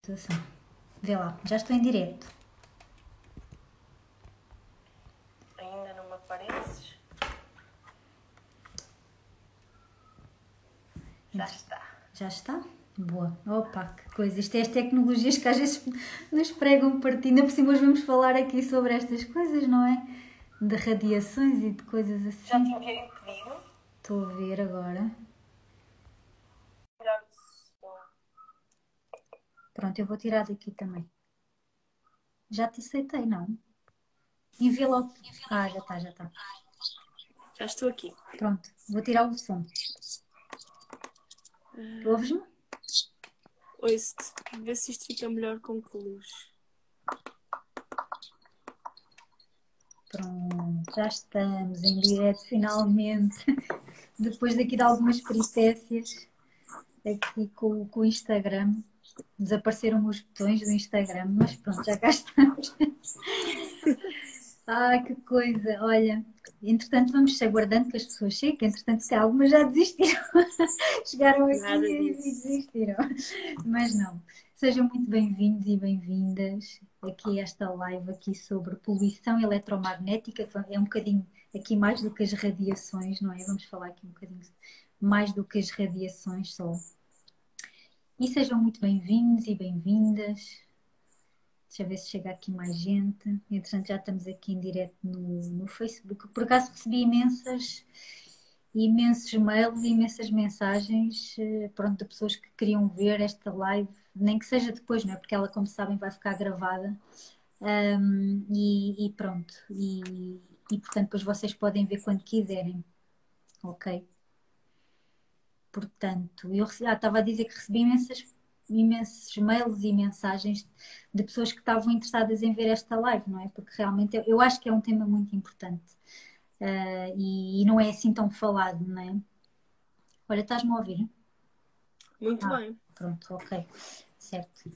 Situação. Vê lá, já estou em direto. Ainda não me apareces? Já está. Já está? Boa. Opa, que coisa. Isto é as tecnologias que às vezes nos pregam partindo. Ainda por cima hoje vamos falar aqui sobre estas coisas, não é? De radiações e de coisas Já te assim. enviei o pedido? Estou a ver agora. Melhor som. Pronto, eu vou tirar daqui também. Já te aceitei, não? Envia logo. Ah, já está, já está. Já estou aqui. Pronto, vou tirar o som. Ouves-me? Ouço-te. Vê se isto fica melhor com que luz. Pronto, já estamos em direto finalmente. Depois daqui de algumas peripécias aqui com o Instagram. Desapareceram os botões do Instagram, mas pronto, já cá estamos. Ah, que coisa! Olha, entretanto vamos aguardando que as pessoas cheguem, entretanto se calhar algumas já desistiram. Chegaram aqui Nada e disso. desistiram. Mas não. Sejam muito bem-vindos e bem-vindas aqui a esta live aqui sobre poluição eletromagnética. É um bocadinho aqui mais do que as radiações, não é? Vamos falar aqui um bocadinho mais do que as radiações só. E sejam muito bem-vindos e bem-vindas. Deixa eu ver se chega aqui mais gente. Entretanto, já estamos aqui em direto no Facebook. Por acaso recebi imensos mails e imensas mensagens, pronto, de pessoas que queriam ver esta live, nem que seja depois, não é? Porque ela, como sabem, vai ficar gravada. E pronto. E portanto, depois vocês podem ver quando quiserem. Ok? Portanto, estava a dizer que recebi imensos mails e mensagens de pessoas que estavam interessadas em ver esta live, não é? Porque realmente eu acho que é um tema muito importante. E não é assim tão falado, não é? Olha, estás-me a ouvir? Muito bem. Pronto, ok. Certo.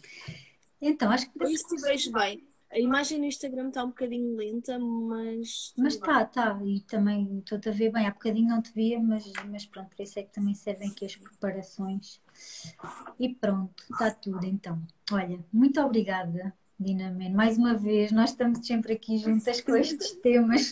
Então, acho que podemos Ouço-te e vejo bem. A imagem no Instagram está um bocadinho lenta, mas Mas tudo bem. está, e também estou-te a ver bem. Há bocadinho não te via, mas pronto, por isso é que também servem aqui as preparações. E pronto, está tudo então. Olha, muito obrigada, Dinamen. Mais uma vez, nós estamos sempre aqui juntas com estes temas.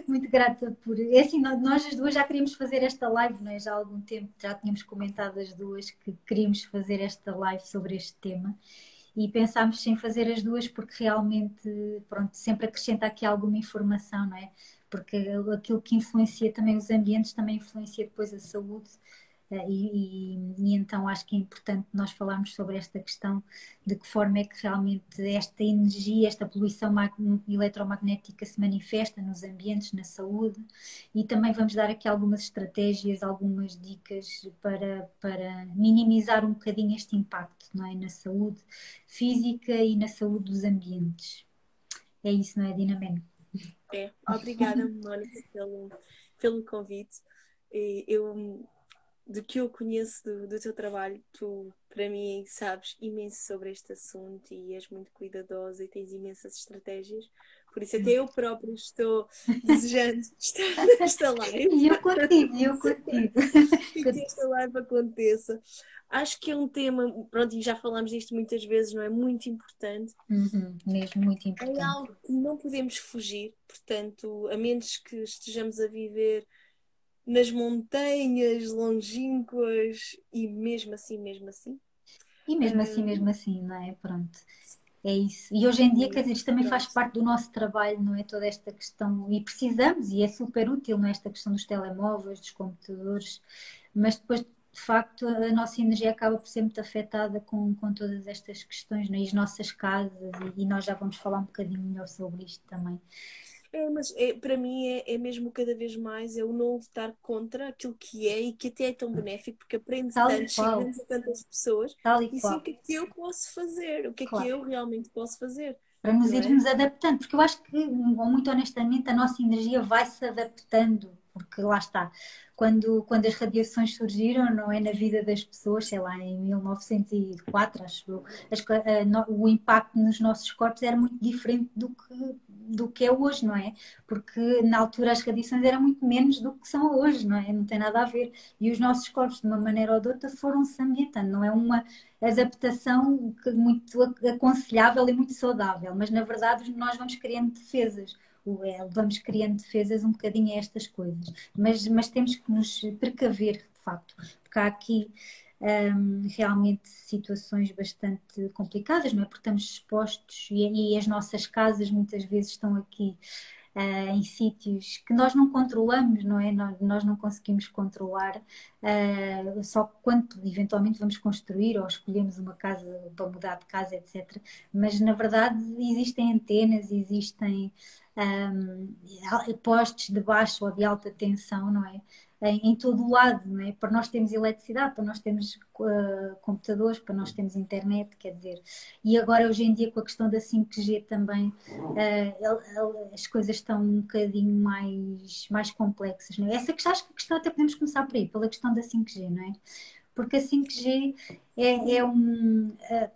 Muito grata por. É assim, nós as duas já queríamos fazer esta live, não é? Já há algum tempo já tínhamos comentado as duas que queríamos fazer esta live sobre este tema e pensámos em fazer as duas porque realmente, pronto, sempre acrescenta aqui alguma informação, não é? Porque aquilo que influencia também os ambientes também influencia depois a saúde. E então acho que é importante nós falarmos sobre esta questão de que forma é que realmente esta energia, esta poluição eletromagnética se manifesta nos ambientes, na saúde, e também vamos dar aqui algumas estratégias, algumas dicas para minimizar um bocadinho este impacto, não é? Na saúde física e na saúde dos ambientes. É isso, não é, Dinameno? É. Obrigada, Mónica, pelo convite. Eu, do que eu conheço do teu trabalho, tu, para mim, sabes imenso sobre este assunto e és muito cuidadosa e tens imensas estratégias. Por isso, até eu própria estou desejando estar nesta live E eu contigo, e eu contigo. e que esta live aconteça. Acho que é um tema, pronto, e já falámos disto muitas vezes, não é? Muito importante. Mesmo muito É importante. algo que não podemos fugir, portanto, a menos que estejamos a viver nas montanhas longínquas e mesmo assim. E mesmo assim, não é? Pronto. É isso. E hoje em dia, quer dizer, isto também faz Pronto. parte do nosso trabalho, não é? Toda esta questão, e precisamos, e é super útil, não é? Esta questão dos telemóveis, dos computadores, mas depois, de facto, a nossa energia acaba por ser muito afetada com todas estas questões, não é? E as nossas casas, e nós já vamos falar um bocadinho melhor sobre isto também. Mas para mim é mesmo cada vez mais é o não lutar contra aquilo que é e que até é tão benéfico porque aprende Tal e tanto, qual, chegamos a tantas pessoas tal e e sim, qual, o que é que eu posso fazer? O que é que claro. eu realmente posso fazer? Para nos Não é? irmos adaptando, porque eu acho que, muito honestamente, a nossa energia vai se adaptando. porque lá está, quando as radiações surgiram, não é, na vida das pessoas, sei lá, em 1904, acho eu, o impacto nos nossos corpos era muito diferente do que é hoje, não é? Porque na altura as radiações eram muito menos do que são hoje, não é? Não tem nada a ver. E os nossos corpos, de uma maneira ou de outra, foram-se ambientando, não é uma adaptação muito aconselhável e muito saudável, mas na verdade nós vamos criando defesas, vamos criando defesas um bocadinho a estas coisas, mas temos que nos precaver de facto, porque há aqui realmente situações bastante complicadas, não é? Porque estamos expostos e as nossas casas muitas vezes estão aqui em sítios que nós não controlamos, não é? Nós não conseguimos controlar, só quando eventualmente vamos construir ou escolhemos uma casa para mudar de casa, etc. Mas na verdade existem antenas, existem postes de baixa ou de alta tensão, não é? Em todo o lado, não é? Para nós termos eletricidade, para nós termos computadores, para nós termos internet, quer dizer. E agora, hoje em dia, com a questão da 5G também, as coisas estão um bocadinho mais complexas, não é? Acho que a questão até podemos começar por aí, pela questão da 5G, não é? Porque a 5G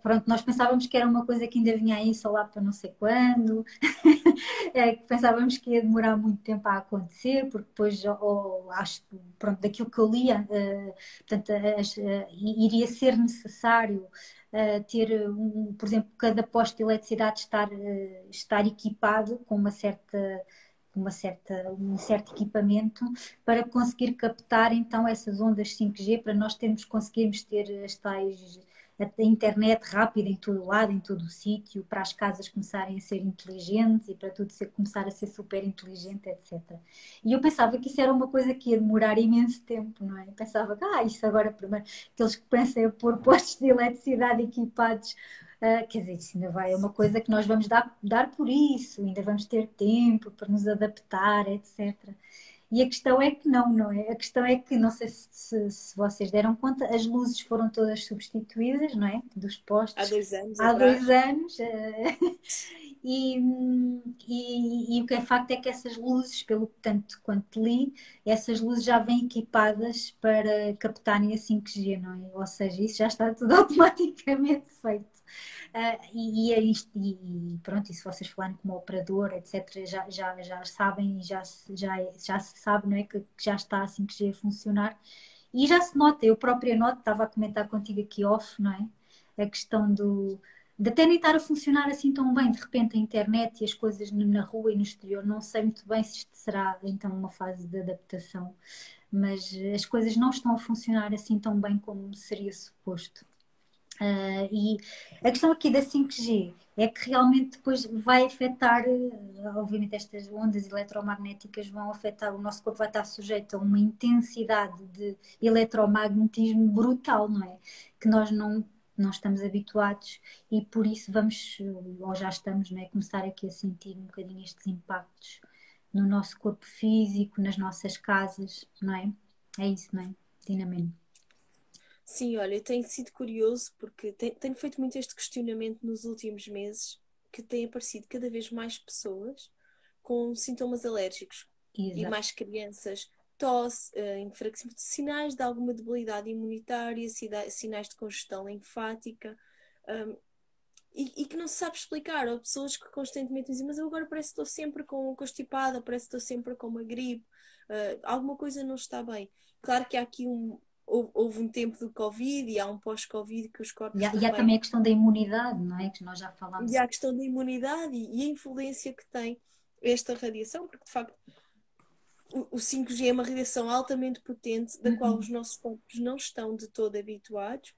pronto, nós pensávamos que era uma coisa que ainda vinha aí só lá para não sei quando, pensávamos que ia demorar muito tempo a acontecer, porque depois, acho, pronto, daquilo que eu lia, portanto, iria ser necessário ter, por exemplo, cada posto de eletricidade estar equipado com um certo equipamento para conseguir captar então essas ondas 5G, para nós conseguirmos ter a internet rápida em todo lado, em todo o sítio, para as casas começarem a ser inteligentes e para tudo começar a ser super inteligente, etc. E eu pensava que isso era uma coisa que ia demorar imenso tempo, não é? Eu pensava que, isso agora primeiro, aqueles que pensam em pôr postos de eletricidade equipados, quer dizer, isso ainda vai, é uma coisa que nós vamos dar por isso, ainda vamos ter tempo para nos adaptar, etc. E a questão é que não é? A questão é que, não sei se vocês deram conta, as luzes foram todas substituídas, não é? Dos Há postes 2 anos há 2 anos. E, e o que é facto é que essas luzes, pelo tanto quanto li, essas luzes já vêm equipadas para captarem a 5G, não é? Ou seja, isso já está tudo automaticamente feito. E é isto, e pronto, e se vocês falarem como operador, etc., já sabem e já se sabe, não é? Que já está a 5G a funcionar. E já se nota, eu própria noto, estava a comentar contigo aqui off, não é? A questão de até nem estar a funcionar assim tão bem, de repente a internet e as coisas na rua e no exterior, não sei muito bem se isto será então uma fase de adaptação, mas as coisas não estão a funcionar assim tão bem como seria suposto. E a questão aqui da 5G é que realmente depois vai afetar, obviamente estas ondas eletromagnéticas vão afetar, o nosso corpo vai estar sujeito a uma intensidade de eletromagnetismo brutal, não é? Que nós não estamos habituados e por isso vamos, ou já estamos, não é? Começar aqui a sentir um bocadinho estes impactos no nosso corpo físico, nas nossas casas, não é? É isso, não é? Dinamite. Sim, olha, eu tenho sido curioso porque tenho feito muito este questionamento nos últimos meses, que têm aparecido cada vez mais pessoas com sintomas alérgicos e Exato. mais crianças, tosse, enfraquecimento, sinais de alguma debilidade imunitária, sinais de congestão linfática, um, e que não se sabe explicar. Ou pessoas que constantemente dizem, mas eu agora parece que estou sempre com constipada, parece que estou sempre com uma gripe, alguma coisa não está bem. Claro que há aqui houve um tempo do Covid e há um pós-Covid que os corpos E há também também. a questão da imunidade, não é? Que nós já E falámos. há a questão da imunidade e a influência que tem esta radiação, porque de facto o 5G é uma radiação altamente potente, da qual Uhum. os nossos corpos não estão de todo habituados.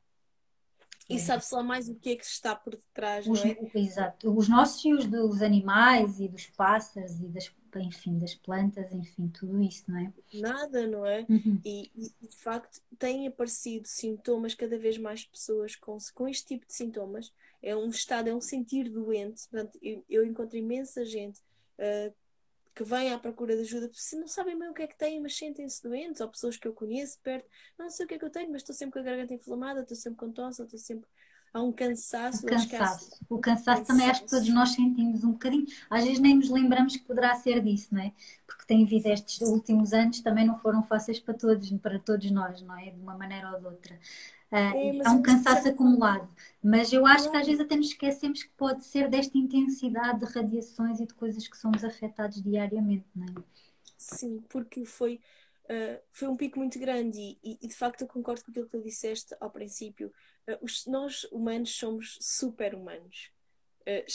E É. sabe-se lá mais o que é que está por detrás, não é? Exato. Os nossos e os dos animais e dos pássaros e enfim, das plantas, enfim, tudo isso, não é? Nada, não é? Uhum. E, de facto têm aparecido sintomas, cada vez mais pessoas com este tipo de sintomas. É um estado, é um sentir doente. Portanto, eu encontro imensa gente que vem à procura de ajuda, se não sabem bem o que é que têm, mas sentem-se doentes, ou pessoas que eu conheço perto, não sei o que é que eu tenho, mas estou sempre com a garganta inflamada, estou sempre com tosse, estou sempre. há um O cansaço, eu acho que há cansaço. O cansaço também acho que todos cansaço. nós sentimos um bocadinho. Às vezes nem nos lembramos que poderá ser disso, não é? Porque tem havido estes últimos anos também não foram fáceis para todos nós, não é? De uma maneira ou de outra. É, E há mas um eu acho que de cansaço certa forma, acumulado. Mas eu acho que às claro, vezes até nos esquecemos que pode ser desta intensidade de radiações e de coisas que somos afetados diariamente, não é? sim, porque foi, foi um pico muito grande e de facto eu concordo com aquilo que tu disseste ao princípio. Nós humanos somos super-humanos.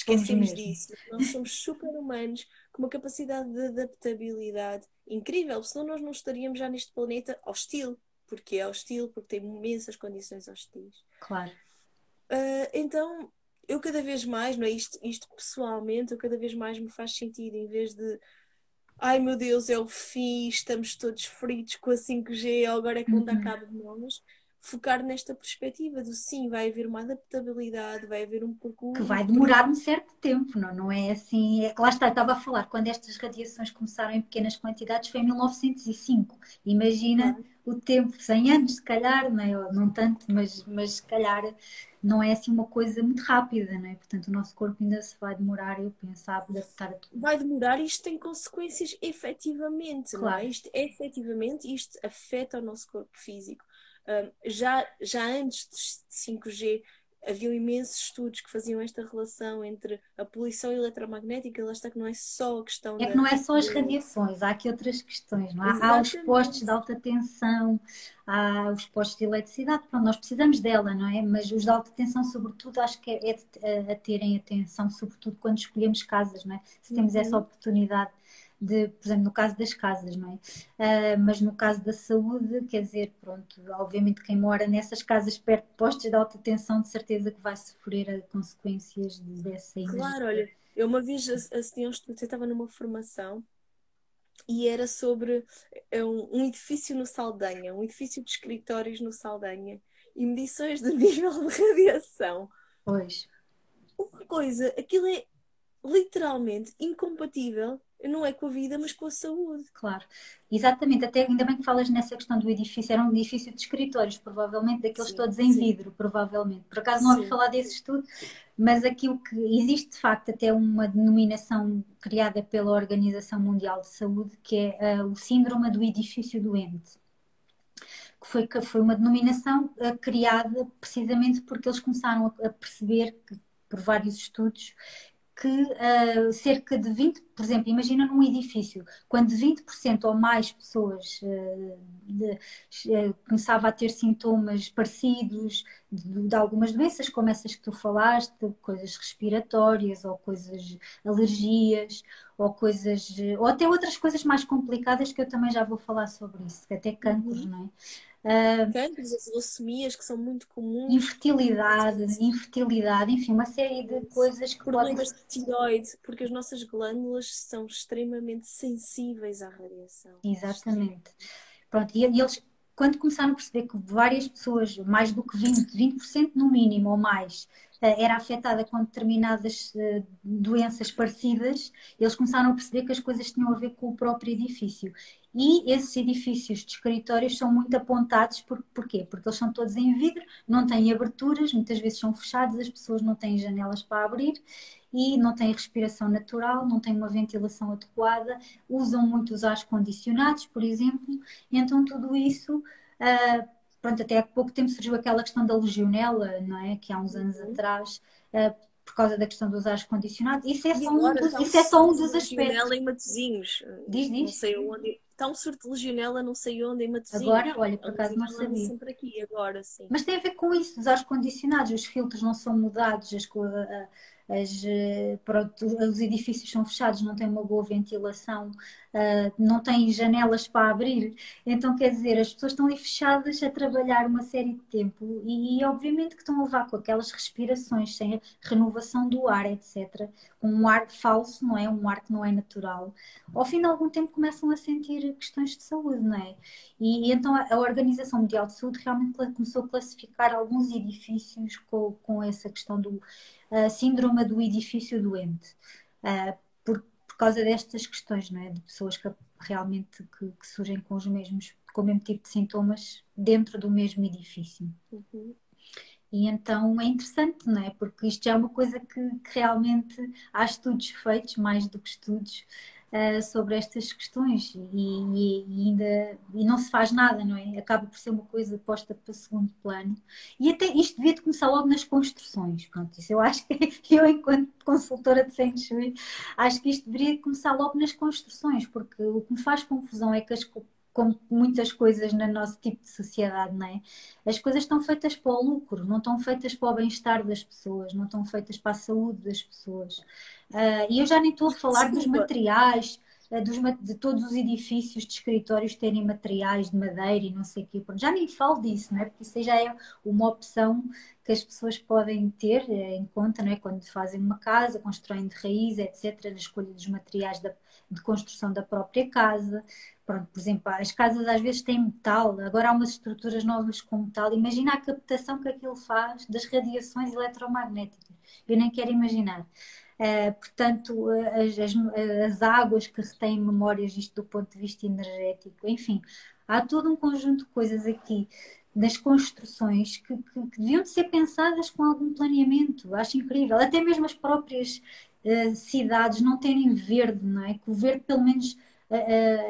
Somos Esquecemos mesmo. disso. Nós somos super-humanos com uma capacidade de adaptabilidade incrível, senão nós não estaríamos já neste planeta hostil. Porque é hostil, porque tem imensas condições hostis. Claro. Então, eu cada vez mais, não é? Isto pessoalmente, eu cada vez mais me faz sentido, em vez de ai meu Deus, é o fim, estamos todos fritos com a 5G, agora é que vão dar Uhum. cabo de nós. Focar nesta perspectiva do sim, vai haver uma adaptabilidade, vai haver Que um vai demorar período. um certo tempo, não, não é assim. É que lá está, eu estava a falar, quando estas radiações começaram em pequenas quantidades foi em 1905. Imagina Claro, o tempo, 100 anos, se calhar, não, é? Não tanto, mas se calhar não é assim uma coisa muito rápida, não é? Portanto, o nosso corpo ainda se vai demorar, eu penso, a adaptar a tudo. vai demorar, isto tem consequências efetivamente, não é? Claro. Isto efetivamente, isto afeta o nosso corpo físico. Já antes de 5G haviam imensos estudos que faziam esta relação entre a poluição eletromagnética, lá está que não é só a questão É que da, não é só as da... radiações, há aqui outras questões, não há? Há os postos de Exatamente. alta tensão, há os postos de eletricidade, pronto, nós precisamos dela, não é? Mas os de alta tensão, sobretudo, acho que a terem atenção, sobretudo quando escolhemos casas, não é? Se temos essa Uhum. oportunidade de, por exemplo, no caso das casas, não é? Mas no caso da saúde, quer dizer, pronto, obviamente quem mora nessas casas perto de postos de alta tensão, de certeza que vai sofrer as consequências dessa Claro, energia. olha, eu uma vez assisti a um estudo, eu estava numa formação e era sobre um edifício no Saldanha, um edifício de escritórios no Saldanha e medições do nível de radiação. Pois. Uma coisa, aquilo é literalmente incompatível, não é com a vida, mas com a saúde. Claro, exatamente. Até ainda bem que falas nessa questão do edifício. Era um edifício de escritórios, provavelmente, daqueles Sim, todos em sim, vidro, provavelmente. Por acaso não ouvi sim. falar desse estudo, mas aquilo que existe de facto até uma denominação criada pela Organização Mundial de Saúde, que é o síndrome do edifício doente. Que foi uma denominação criada precisamente porque eles começaram a perceber que, por vários estudos, que cerca de 20, por exemplo, imagina num edifício, quando 20% ou mais pessoas começava a ter sintomas parecidos de algumas doenças, como essas que tu falaste, coisas respiratórias ou coisas, alergias, ou coisas, ou até outras coisas mais complicadas que eu também já vou falar sobre isso, até cancros, Uhum. não é? Cancros, as leucemias que são muito comuns. Infertilidade, enfim, uma série de coisas que podem. Problemas de tiroide, porque as nossas glândulas são extremamente sensíveis à radiação. Exatamente. Pronto, e eles, quando começaram a perceber que várias pessoas, mais do que 20% no mínimo ou mais, era afetada com determinadas doenças parecidas, eles começaram a perceber que as coisas tinham a ver com o próprio edifício. E esses edifícios de escritórios são muito apontados, porquê? Porque eles são todos em vidro, não têm aberturas, muitas vezes são fechados, as pessoas não têm janelas para abrir e não têm respiração natural, não têm uma ventilação adequada, usam muito os ares condicionados, por exemplo, então tudo isso, pronto, até há pouco tempo surgiu aquela questão da legionela, não é? Que há uns anos Uhum. atrás, por causa da questão dos ares condicionados, isso é E só um agora dos, está um isso é só um surto dos de legionela aspectos. em Matosinhos. Diz, Não diz. sei onde. Está um surto de legionela não sei onde em Agora, Matosinhos. olha, A por acaso não legionela anda sabia. sempre aqui, agora sim. Mas tem a ver com isso, os ar-condicionados, os filtros não são mudados, pronto, os edifícios são fechados, não têm uma boa ventilação, não têm janelas para abrir. Então, quer dizer, as pessoas estão ali fechadas a trabalhar uma série de tempo e obviamente que estão a levar com aquelas respirações sem renovação do ar, etc., com um ar falso, não é? Um ar que não é natural. Ao fim de algum tempo começam a sentir questões de saúde, não é? E então a Organização Mundial de Saúde realmente começou a classificar alguns edifícios com essa questão do síndrome do edifício doente, por causa destas questões, não é? De pessoas que realmente que surgem com o mesmo tipo de sintomas dentro do mesmo edifício. Uhum. E então é interessante, não é? Porque isto já é uma coisa que realmente há estudos feitos, mais do que estudos, sobre estas questões e ainda e não se faz nada, não é? Acaba por ser uma coisa posta para segundo plano. E até isto devia de começar logo nas construções. Pronto, isso eu acho que eu, enquanto consultora de Feng Shui, acho que isto deveria começar logo nas construções, porque o que me faz confusão é que como muitas coisas no nosso tipo de sociedade, não é? As coisas estão feitas para o lucro, não estão feitas para o bem-estar das pessoas, não estão feitas para a saúde das pessoas. E eu já nem estou a falar dos Desculpa, materiais, de todos os edifícios de escritórios terem materiais de madeira e não sei o quê. Pronto, já nem falo disso, não é? Porque isso aí já é uma opção que as pessoas podem ter em conta, não é? Quando fazem uma casa, constroem de raiz, etc., na escolha dos materiais de construção da própria casa. Pronto, por exemplo, as casas às vezes têm metal, agora há umas estruturas novas com metal. Imagina a captação que aquilo faz das radiações eletromagnéticas. Eu nem quero imaginar. Portanto, as águas que retêm memórias, isto do ponto de vista energético, enfim, há todo um conjunto de coisas aqui das construções que deviam de ser pensadas com algum planeamento. Acho incrível. Até mesmo as próprias cidades não terem verde, não é? Que o verde, pelo menos,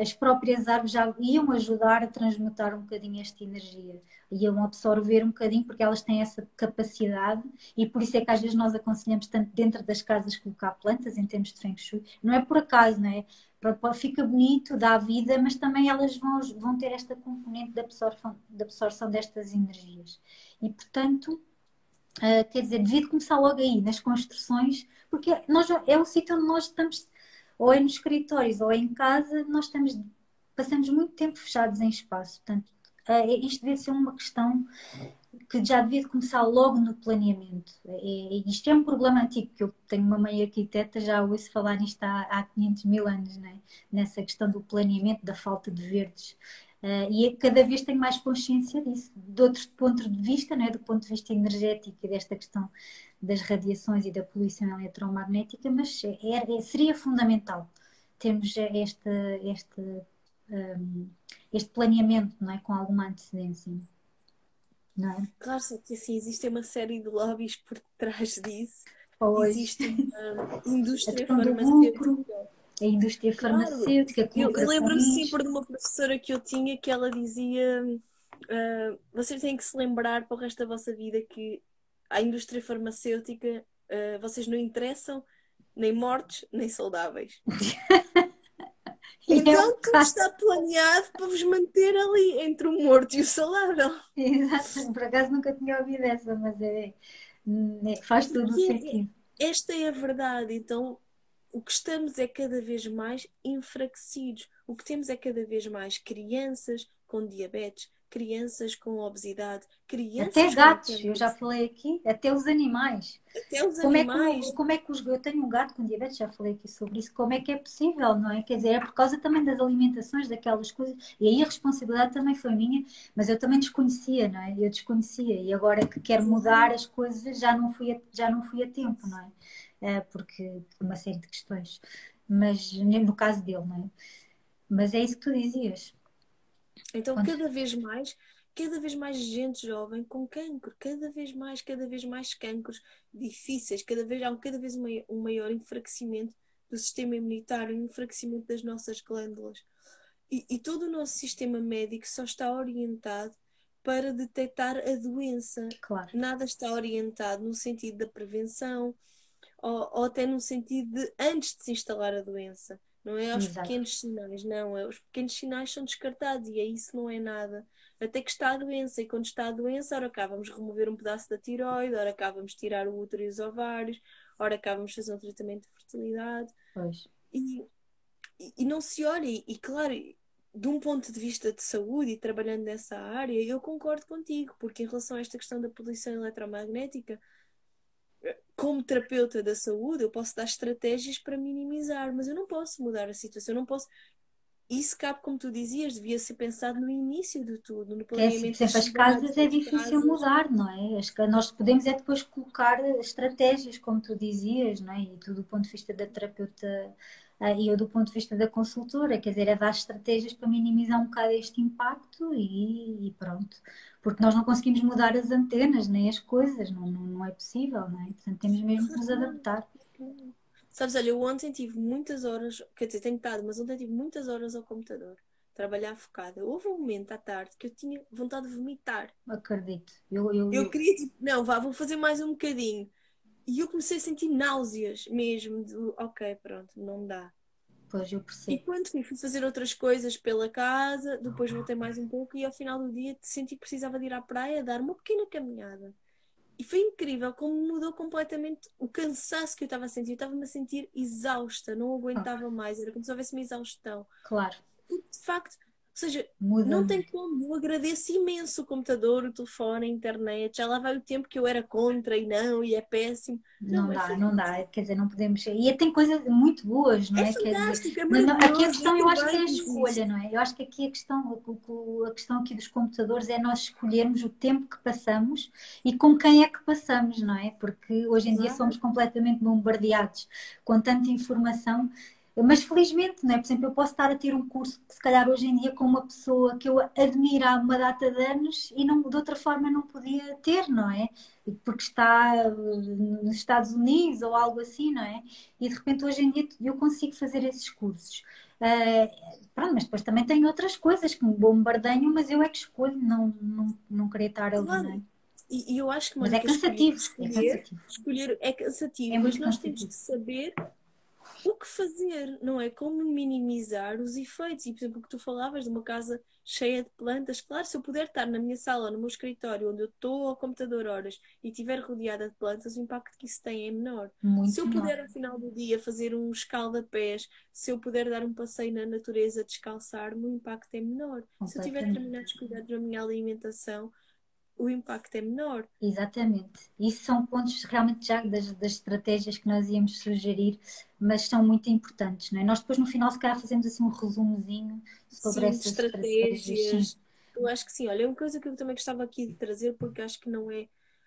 as próprias árvores já iam ajudar a transmutar um bocadinho esta energia, iam absorver um bocadinho, porque elas têm essa capacidade, e por isso é que às vezes nós aconselhamos tanto dentro das casas colocar plantas, em termos de Feng Shui. Não é por acaso, não é? Fica bonito, dá vida, mas também elas vão ter esta componente de absorção destas energias. E, portanto, quer dizer, devia começar logo aí, nas construções, porque é o sítio onde nós estamos, ou é nos escritórios, ou é em casa, passamos muito tempo fechados em espaço. Portanto, isto deve ser uma questão que já devia de começar logo no planeamento. Isto é um problema antigo, que eu tenho uma mãe arquiteta, já ouço falar nisto há 500 mil anos, né? Nessa questão do planeamento, da falta de verdes. E cada vez tenho mais consciência disso, de outro ponto de vista, né? Do ponto de vista energético e desta questão das radiações e da poluição eletromagnética, mas seria fundamental termos este planeamento, não é? Com alguma antecedência, não é? claro, só que assim, existe uma série de lobbies por trás disso. Pois, Existe uma a indústria questão do farmacêutica. lucro, a indústria Claro, farmacêutica que eu lucra com lembro-me sempre isto. de uma professora que eu tinha que ela dizia: vocês têm que se lembrar para o resto da vossa vida que a indústria farmacêutica, vocês não interessam nem mortos nem saudáveis. E é um Então tudo bocado, está planeado para vos manter ali entre o morto e o saudável. exato, por acaso nunca tinha ouvido essa, mas faz todo o Porque sentido. esta é a verdade. Então, o que estamos é cada vez mais enfraquecidos. O que temos é cada vez mais crianças com diabetes, crianças com obesidade, Até crianças com gatos, eu já câncer, falei aqui, até os animais. até os Como é que, animais. eu tenho um gato com diabetes, já falei aqui sobre isso, como é que é possível, não é? Quer dizer, é por causa também das alimentações, daquelas coisas, e aí a responsabilidade também foi minha, mas eu também desconhecia, não é? Eu desconhecia, e agora que quero mudar Exatamente. as coisas, já não fui a tempo, não é? Porque uma série de questões, mas no caso dele, não é? Mas é isso que tu dizias. Então, Quando- cada vez mais gente jovem com cancro, cada vez mais cancros difíceis, cada vez um maior enfraquecimento do sistema imunitário, um enfraquecimento das nossas glândulas. E todo o nosso sistema médico só está orientado para detectar a doença. claro, Nada está orientado no sentido da prevenção ou até no sentido de antes de se instalar a doença. Não é aos exato. pequenos sinais, não. Os pequenos sinais são descartados e é isso não é nada. Até que está a doença, e quando está a doença, ora cá vamos remover um pedaço da tiroide, ora cá vamos tirar o útero e os ovários, ora cá vamos fazer um tratamento de fertilidade. Pois. E, e não se olha, e claro, de um ponto de vista de saúde e trabalhando nessa área, eu concordo contigo, porque em relação a esta questão da poluição eletromagnética, como terapeuta da saúde, eu posso dar estratégias para minimizar, mas eu não posso mudar a situação, eu não posso. Isso cabe, como tu dizias, devia ser pensado no início de tudo, no Que é assim, por planeamento das exemplo, as cidades, casas é das difícil casas. mudar, não é? Nós podemos é depois colocar estratégias, como tu dizias, não é? E tudo do ponto de vista da terapeuta E eu, do ponto de vista da consultora, quer dizer, é dar estratégias para minimizar um bocado este impacto e pronto. Porque nós não conseguimos mudar as antenas, nem as coisas, não é possível, não é? Portanto, temos mesmo que Claro nos que não. adaptar. Claro que não. Sabes, olha, eu ontem tive muitas horas, quer dizer, tenho estado, mas ontem tive muitas horas ao computador, trabalhar focada. Houve um momento à tarde que eu tinha vontade de vomitar. Acredito. Eu queria, tipo, não, vá, vou fazer mais um bocadinho. E eu comecei a sentir náuseas mesmo, ok, pronto, não dá. Pois, eu E percebo. quando fui fazer outras coisas pela casa, depois voltei mais um pouco e ao final do dia senti que precisava de ir à praia, dar uma pequena caminhada. E foi incrível como mudou completamente o cansaço que eu estava a sentir. Eu estava-me a sentir exausta, não Ah, aguentava mais, era como se houvesse uma exaustão. claro, Porque, de facto, ou seja, muda não tem muito. como. Eu agradeço imenso o computador, o telefone, a internet. Já lá vai o tempo que eu era contra e não, e é péssimo. Não, Não é dá, não dá. fantástico. Quer dizer, não podemos. E tem coisas muito boas, não É é? Quer dizer, fantástico, é aqui a maravilhoso, questão eu ainda acho que é bem a que escolha, existe. não é? Eu acho que aqui a questão aqui dos computadores é nós escolhermos o tempo que passamos e com quem é que passamos, não é? Porque hoje em dia somos Claro. completamente bombardeados com tanta informação. Mas felizmente, não é? Por exemplo, eu posso estar a ter um curso que se calhar hoje em dia com uma pessoa que eu admiro há uma data de anos e não, de outra forma não podia ter, não é? Porque está nos Estados Unidos ou algo assim, não é? E de repente hoje em dia eu consigo fazer esses cursos. Pronto, mas depois também tem outras coisas que me bombardeiam, mas eu é que escolho não querer estar ali, não é? Claro. E eu acho que, Mas é Mónica, escolher, cansativo, é escolher, cansativo. escolher é É cansativo, mas muito nós temos cansativo. que saber o que fazer, não é? Como minimizar os efeitos. E, por exemplo, o que tu falavas de uma casa cheia de plantas, claro, se eu puder estar na minha sala, no meu escritório, onde eu estou ao computador horas e estiver rodeada de plantas, o impacto que isso tem é menor. Se Muito eu menor. puder, ao final do dia, fazer um escalda-pés, se eu puder dar um passeio na natureza, descalçar-me, o impacto é menor. Se eu tiver Completamente. determinados cuidados na minha alimentação, o impacto é menor. Exatamente. Isso são pontos realmente já das estratégias que nós íamos sugerir, mas são muito importantes, não é? Nós depois no final se calhar fazemos assim um resumozinho sobre Sim, de essas estratégias, sim. estratégias. Eu acho que sim. Olha, é uma coisa que eu também gostava aqui de trazer, porque acho que não é.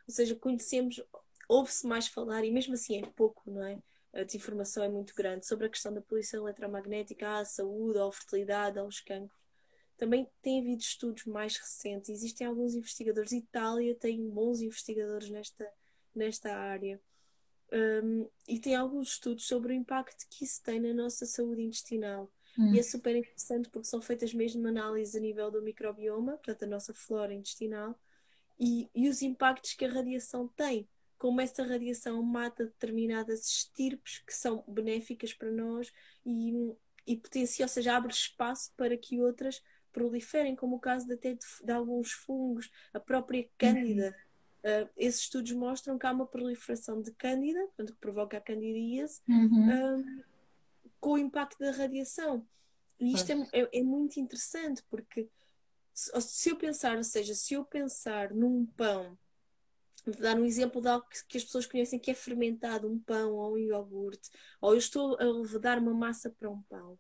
Ou seja, conhecemos, ouve-se mais falar, e mesmo assim é pouco, não é? A desinformação é muito grande sobre a questão da poluição eletromagnética à saúde, à fertilidade, aos cancros. Também tem havido estudos mais recentes, existem alguns investigadores. Itália tem bons investigadores nesta área. E tem alguns estudos sobre o impacto que isso tem na nossa saúde intestinal. E Hum, é super interessante porque são feitas mesmo análises a nível do microbioma, portanto, a nossa flora intestinal, e os impactos que a radiação tem. Como essa radiação mata determinadas estirpes que são benéficas para nós e potencia, ou seja, abre espaço para que outras proliferem, como o caso até de alguns fungos, a própria uhum, cândida. Esses estudos mostram que há uma proliferação de cândida, portanto, que provoca a candidíase, uhum. uh, com o impacto da radiação. E isto Pois. é muito interessante, porque se eu pensar, ou seja, se eu pensar num pão, vou dar um exemplo de algo que as pessoas conhecem que é fermentado, um pão ou um iogurte, ou eu estou a levedar uma massa para um pão,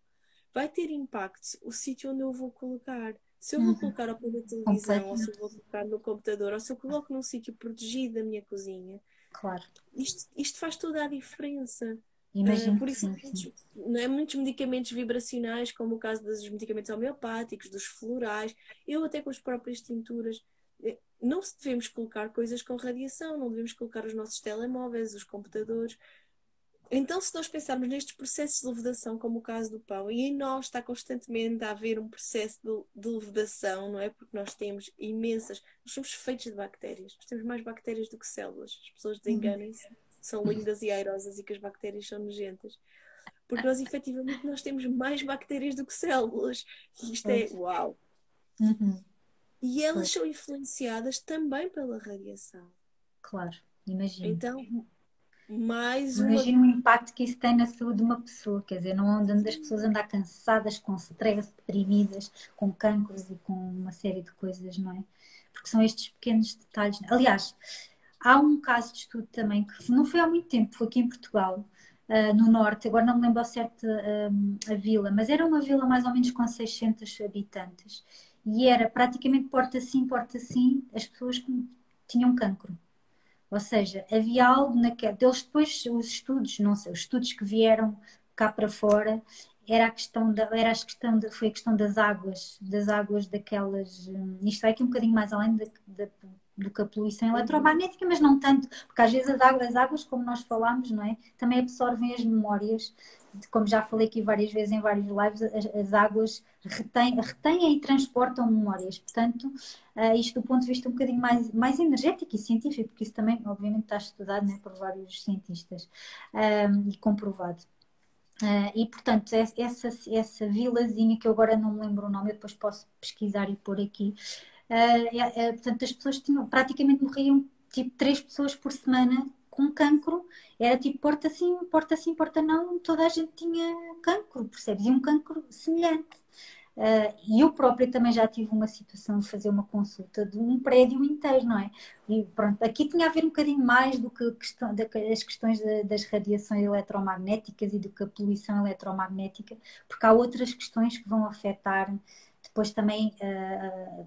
vai ter impacto o sítio onde eu vou colocar. Se eu vou Uhum. colocar ao pé da televisão, ou se eu Completamente. vou colocar no computador, ou se eu coloco num sítio protegido da minha cozinha, Claro. isto faz toda a diferença. Imagino Por que isso, sim, sim. não é muitos medicamentos vibracionais, como o caso dos medicamentos homeopáticos, dos florais, eu até com as próprias tinturas. Não se devemos colocar coisas com radiação, não devemos colocar os nossos telemóveis, os computadores. Então, se nós pensarmos nestes processos de levedação, como o caso do pão, e em nós está constantemente a haver um processo de levedação, não é? Porque nós temos imensas. Nós somos feitos de bactérias. Nós temos mais bactérias do que células. As pessoas Uhum. desenganem-se, são lindas e airosas e que as bactérias são nojentas. Porque nós, efetivamente, nós temos mais bactérias do que células. E isto é Pois. uau! Uhum. E elas Pois. são influenciadas também pela radiação. Claro. Imagino. Então, mais uma. Imagino o impacto que isso tem na saúde de uma pessoa, quer dizer, não andando das pessoas andar cansadas, com stress, deprimidas, com cancros e com uma série de coisas, não é? Porque são estes pequenos detalhes. Aliás, há um caso de estudo também que não foi há muito tempo, foi aqui em Portugal, no norte, agora não me lembro ao certo a vila, mas era uma vila mais ou menos com 600 habitantes e era praticamente porta sim, as pessoas que tinham cancro. Ou seja, havia algo naquele. Deles depois, os estudos, não sei, os estudos que vieram cá para fora era a questão foi a questão das águas daquelas, isto vai aqui um bocadinho mais além do que a poluição eletromagnética, mas não tanto, porque às vezes as águas, como nós falámos, não é? Também absorvem as memórias, como já falei aqui várias vezes em vários lives, as águas retêm e transportam memórias, portanto, isto do ponto de vista um bocadinho mais energético e científico, porque isso também, obviamente, está estudado, né, por vários cientistas e comprovado. E portanto, essa vilazinha, que eu agora não me lembro o nome, eu depois posso pesquisar e pôr aqui. Portanto, as pessoas praticamente morriam tipo 3 pessoas por semana com cancro. Era tipo porta sim, porta não, toda a gente tinha cancro, percebes? E um cancro semelhante. E eu própria também já tive uma situação de fazer uma consulta de um prédio inteiro, não é? E pronto, aqui tinha a ver um bocadinho mais do que as questões das radiações eletromagnéticas e do que a poluição eletromagnética, porque há outras questões que vão afetar depois também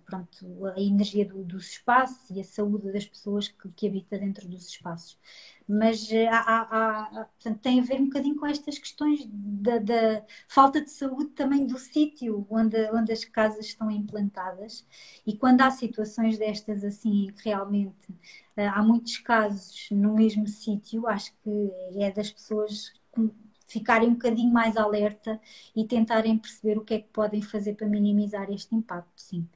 pronto, a energia dos espaços e a saúde das pessoas que habitam dentro dos espaços. Mas portanto, tem a ver um bocadinho com estas questões da falta de saúde também do sítio onde as casas estão implantadas. E quando há situações destas assim, que realmente há muitos casos no mesmo sítio, acho que é das pessoas ficarem um bocadinho mais alerta e tentarem perceber o que é que podem fazer para minimizar este impacto, sim.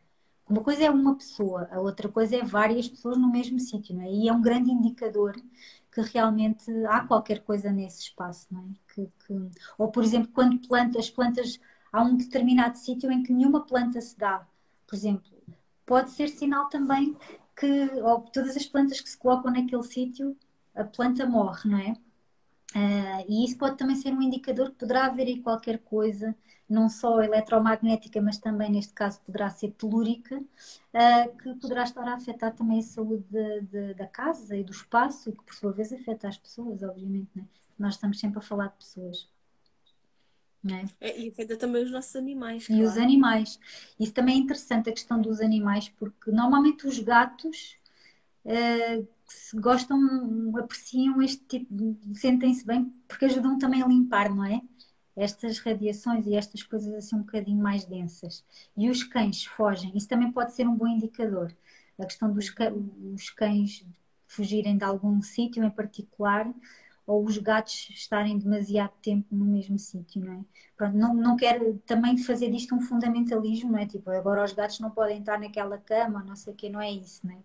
Uma coisa é uma pessoa, a outra coisa é várias pessoas no mesmo sítio, não é? E é um grande indicador que realmente há qualquer coisa nesse espaço, não é? Ou, por exemplo, quando as plantas, há um determinado sítio em que nenhuma planta se dá, por exemplo, pode ser sinal também que, ou todas as plantas que se colocam naquele sítio, a planta morre, não é? E isso pode também ser um indicador que poderá haver aí qualquer coisa, não só eletromagnética, mas também neste caso poderá ser telúrica, que poderá estar a afetar também a saúde da casa e do espaço e que por sua vez afeta as pessoas, obviamente, né? Nós estamos sempre a falar de pessoas. Né? E afeta também os nossos animais, E claro. os animais. Isso também é interessante, a questão dos animais, porque normalmente os gatos gostam, apreciam este tipo, sentem-se bem porque ajudam também a limpar, não é? Estas radiações e estas coisas assim um bocadinho mais densas. E os cães fogem, isso também pode ser um bom indicador. A questão dos os cães fugirem de algum sítio em particular ou os gatos estarem demasiado tempo no mesmo sítio, não é? Pronto, não quero também fazer disto um fundamentalismo, não é? Tipo, agora os gatos não podem estar naquela cama, não sei o quê, não é isso, não é?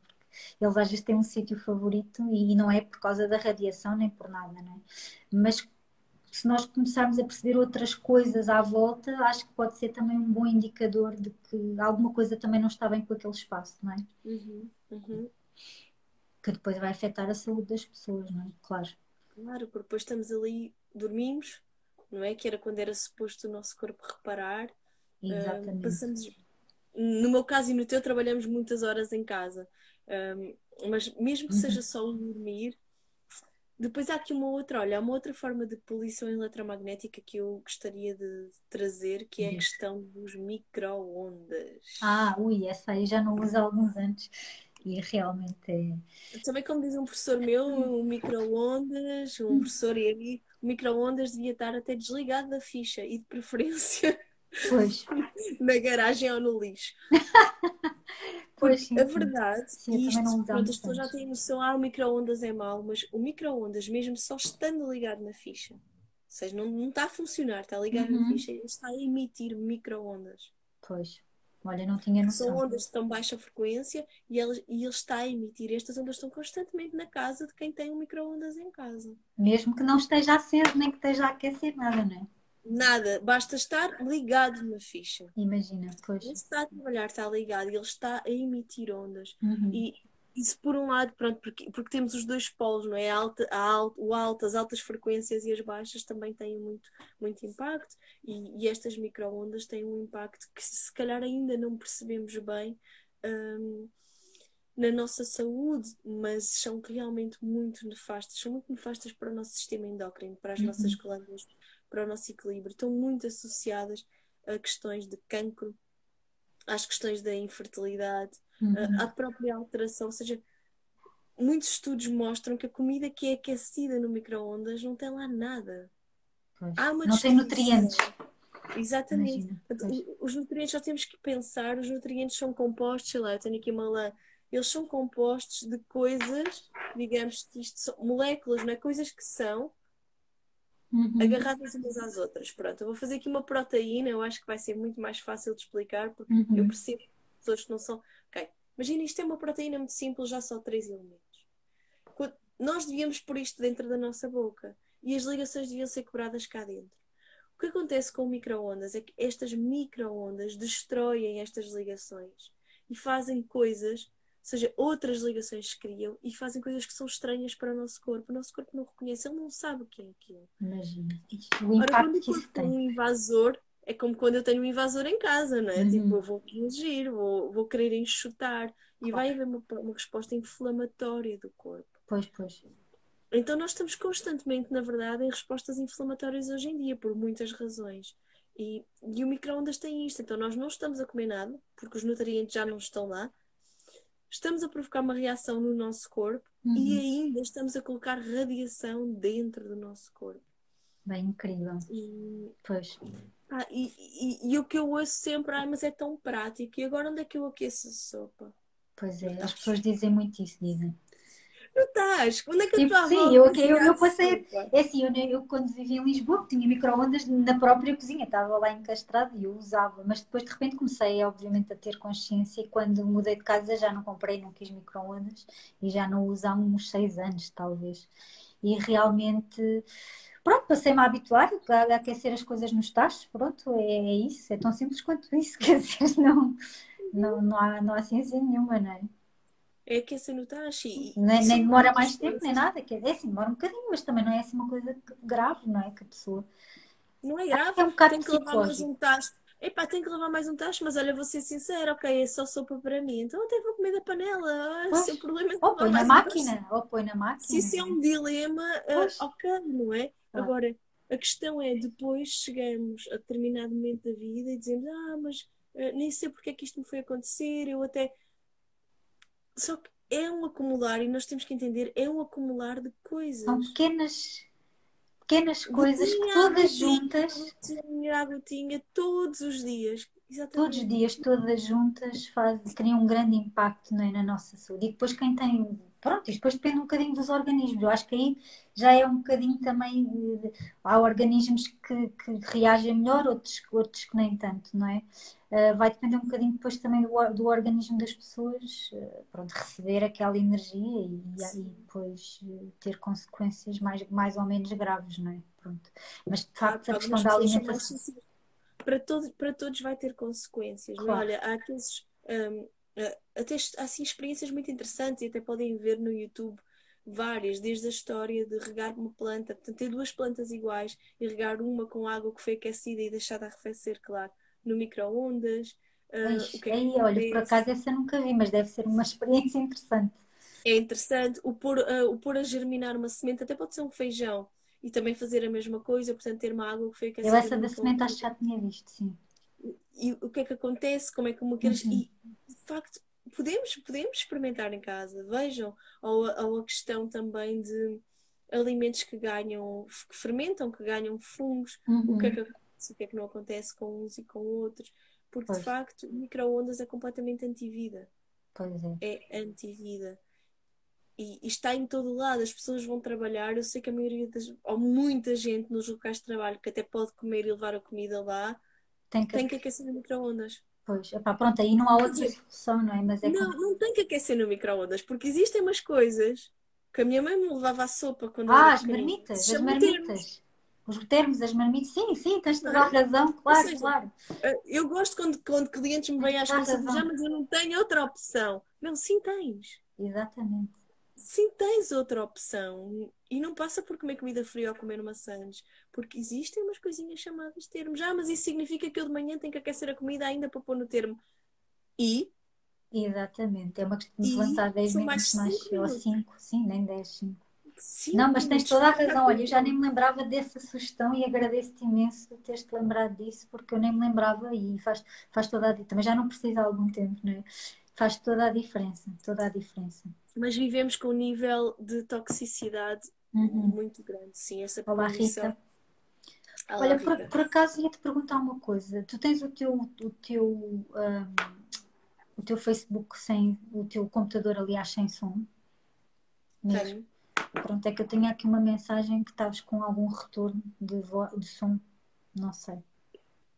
Eles às vezes têm um sítio favorito e não é por causa da radiação nem por nada, não é? Mas se nós começarmos a perceber outras coisas à volta, acho que pode ser também um bom indicador de que alguma coisa também não está bem com aquele espaço, não é? Que depois vai afetar a saúde das pessoas, não é? Claro. Claro, porque depois estamos ali, dormimos, não é? Que era quando era suposto o nosso corpo reparar. Exatamente. Passamos, no meu caso e no teu, trabalhamos muitas horas em casa. Mas mesmo que seja só o dormir, depois há aqui há uma outra forma de poluição eletromagnética que eu gostaria de trazer, que é a questão dos micro-ondas. Ui, essa aí já não uso há alguns anos e realmente é. Também, como diz um professor meu, um micro-ondas, um professor e amigo, o micro-ondas devia estar até desligado da ficha e de preferência Pois. na garagem ou no lixo. Pois, sim, A sim. verdade, Sim, eu e também isto, não uso há pronto, as muitos pessoas já anos. têm noção, o micro-ondas é mau, mas o micro-ondas, mesmo só estando ligado na ficha, ou seja, não está a funcionar, está ligado na ficha, ele está a emitir micro-ondas. Pois. Olha, não tinha São noção. ondas de tão baixa frequência e ele está a emitir. Estas ondas estão constantemente na casa de quem tem um micro-ondas em casa. Mesmo que não esteja acesa, nem que esteja a aquecer nada, não é? Nada, basta estar ligado na ficha. Imagina, pois. Ele está a trabalhar, está ligado e ele está a emitir ondas. Uhum. E isso por um lado, pronto, porque temos os dois polos, não é? As altas frequências e as baixas também têm muito, muito impacto, e estas micro-ondas têm um impacto que se calhar ainda não percebemos bem na nossa saúde, mas são realmente muito nefastas. São muito nefastas para o nosso sistema endócrino, para as nossas glândulas, para o nosso equilíbrio. Estão muito associadas a questões de cancro, às questões da infertilidade, à própria alteração. Ou seja, muitos estudos mostram que a comida que é aquecida no micro-ondas não tem lá nada. Pois. Há uma Não tem destruição. nutrientes. Exatamente. Imagina. Os nutrientes, só temos que pensar, os nutrientes são compostos, sei lá, eu tenho aqui uma lã, eles são compostos de coisas, digamos que isto são moléculas, não é? Coisas que são Uhum. agarradas umas às outras. Pronto, eu vou fazer aqui uma proteína, eu acho que vai ser muito mais fácil de explicar, porque eu Uhum. percebo que pessoas que não são. Ok, imagina isto é uma proteína muito simples, já só três elementos. Nós devíamos pôr isto dentro da nossa boca e as ligações deviam ser quebradas cá dentro. O que acontece com micro-ondas é que estas micro-ondas destroem estas ligações e fazem coisas, ou seja, outras ligações se criam e fazem coisas que são estranhas para o nosso corpo. O nosso corpo não reconhece, ele não sabe o que é aquilo. Imagina. O Ora, quando impacto o que isso corpo tem tem. um invasor, é como quando eu tenho um invasor em casa, não é? Tipo, eu Uhum. vou reagir, vou querer enxutar e vai Claro. haver uma resposta inflamatória do corpo. Pois, pois. Então, nós estamos constantemente, na verdade, em respostas inflamatórias hoje em dia, por muitas razões. E o micro-ondas tem isto. Então, nós não estamos a comer nada, porque os nutrientes já não estão lá. Estamos a provocar uma reação no nosso corpo e Uhum. ainda estamos a colocar radiação dentro do nosso corpo. Bem incrível. E, Pois. e o que eu ouço sempre, mas é tão prático. E agora onde é que eu aqueço a sopa? Pois No é. As pessoas tacho. dizem muito isso, dizem. No tacho. Onde é que a Tipo, tua avó sim, fazia eu a passei. sopa? É assim, eu quando vivia em Lisboa tinha micro-ondas na própria cozinha, estava lá encastrado e eu usava, mas depois de repente comecei, obviamente, a ter consciência e quando mudei de casa já não comprei, não quis micro-ondas e já não uso há uns 6 anos, talvez. E realmente, pronto, passei-me a habituar a aquecer as coisas nos tachos, pronto, é isso, é tão simples quanto isso, quer dizer, não há ciência nenhuma, não é? É aquecer no tacho. E Nem são demora muitas mais tempo, nem coisas. nada. É assim, demora um bocadinho, mas também não é assim uma coisa grave, não é? Que a pessoa. Não é grave. É um bocado Tem que lavar mais psicológico. um tacho. Epá, tem que lavar mais um tacho, mas olha, vou ser sincera, ok, é só sopa para mim. Então até vou comer da panela. Pois. Se o problema é Ou lavar põe na mais um máquina, tacho. ou põe na Se máquina. isso é um dilema, Pois, ok, não é? claro. Agora, a questão é, depois chegamos a determinado momento da vida e dizemos, mas nem sei porque é que isto me foi acontecer, eu até. Só que é um acumular, e nós temos que entender, é um acumular de São coisas. pequenas coisas que Gotinha a todas gotinha, a juntas, gotinha a gotinha, todos os dias. todos os Exatamente. dias, todas juntas, criam um grande impacto, não é, na nossa saúde. E depois quem tem. Pronto, isto depois depende um bocadinho dos organismos. Eu acho que aí já é um bocadinho também. Há organismos que reagem melhor, outros que nem tanto, não é? Vai depender um bocadinho depois também do organismo das pessoas, pronto, receber aquela energia e Sim. depois ter consequências mais ou menos graves, não é? Pronto. Mas de Claro, facto a para questão algumas da pessoas são mais alimentação, sensíveis. Para todos vai ter consequências, não é? claro. Olha, há aqueles. Até há assim, experiências muito interessantes e até podem ver no YouTube várias, desde a história de regar uma planta, portanto, ter duas plantas iguais e regar uma com água que foi aquecida e deixada arrefecer, claro, no micro-ondas. O que é que Aí, olha, por acontece? acaso essa eu nunca vi, mas deve ser uma experiência interessante. É interessante o pôr a germinar uma semente, até pode ser um feijão, e também fazer a mesma coisa, portanto, ter uma água que foi Eu aquecida essa no da semente acho micro-ondas. que já tinha visto, sim. E o que é que acontece? Como é que uma queres? Uhum. E de facto, podemos experimentar em casa, vejam. Ou a questão também de alimentos que ganham, que fermentam, que ganham fungos, o que é Uhum. que acontece, o que é que não acontece com uns e com outros, porque de Pois, facto, micro-ondas é completamente antivida. pois é. É antivida. E está em todo lado, as pessoas vão trabalhar. Eu sei que a maioria ou muita gente nos locais de trabalho que até pode comer e levar a comida lá, Tem que. tem que aquecer no micro-ondas. Pois, epá, pronto, aí não há Quer outra dizer, solução, não é? Mas é não, como. não tem que aquecer no micro-ondas, porque existem umas coisas que a minha mãe me levava à sopa quando eu era pequenina, que se As chamam termos. marmitas. Os termos, as marmitas. Sim, sim, tens Não toda a é? razão, Ou claro, seja, claro. eu gosto quando clientes me Tens vêm às toda a consultas, razão. mas eu não tenho outra opção. Não, sim tens. Exatamente. Sim tens outra opção. E não passa por comer comida fria ou comer maçãs. Porque existem umas coisinhas chamadas termos. Mas isso significa que eu de manhã tenho que aquecer a comida ainda para pôr no termo. E, Exatamente. É uma questão de e levantar 10 são mais minutos de mais, 5 ou minutos. 5 sim, nem 10 5. Não, 5 mas tens minutos. toda a Fica razão. Olha, eu já nem rapidinho. me lembrava dessa sugestão e agradeço-te imenso teres-te lembrado disso, porque eu nem me lembrava e faz toda a diferença. Também já não preciso há algum tempo, não é? Faz toda a diferença, toda a diferença. Mas vivemos com um nível de toxicidade Uhum. muito grande. Sim, essa Olá, poluição. Rita. Olá, Olha, Rita. por acaso ia-te perguntar uma coisa. Tu tens o teu Facebook sem, o teu computador, aliás, sem som mesmo? Tenho. Pronto, é que eu tenho aqui uma mensagem que estavas com algum retorno de som. Não sei.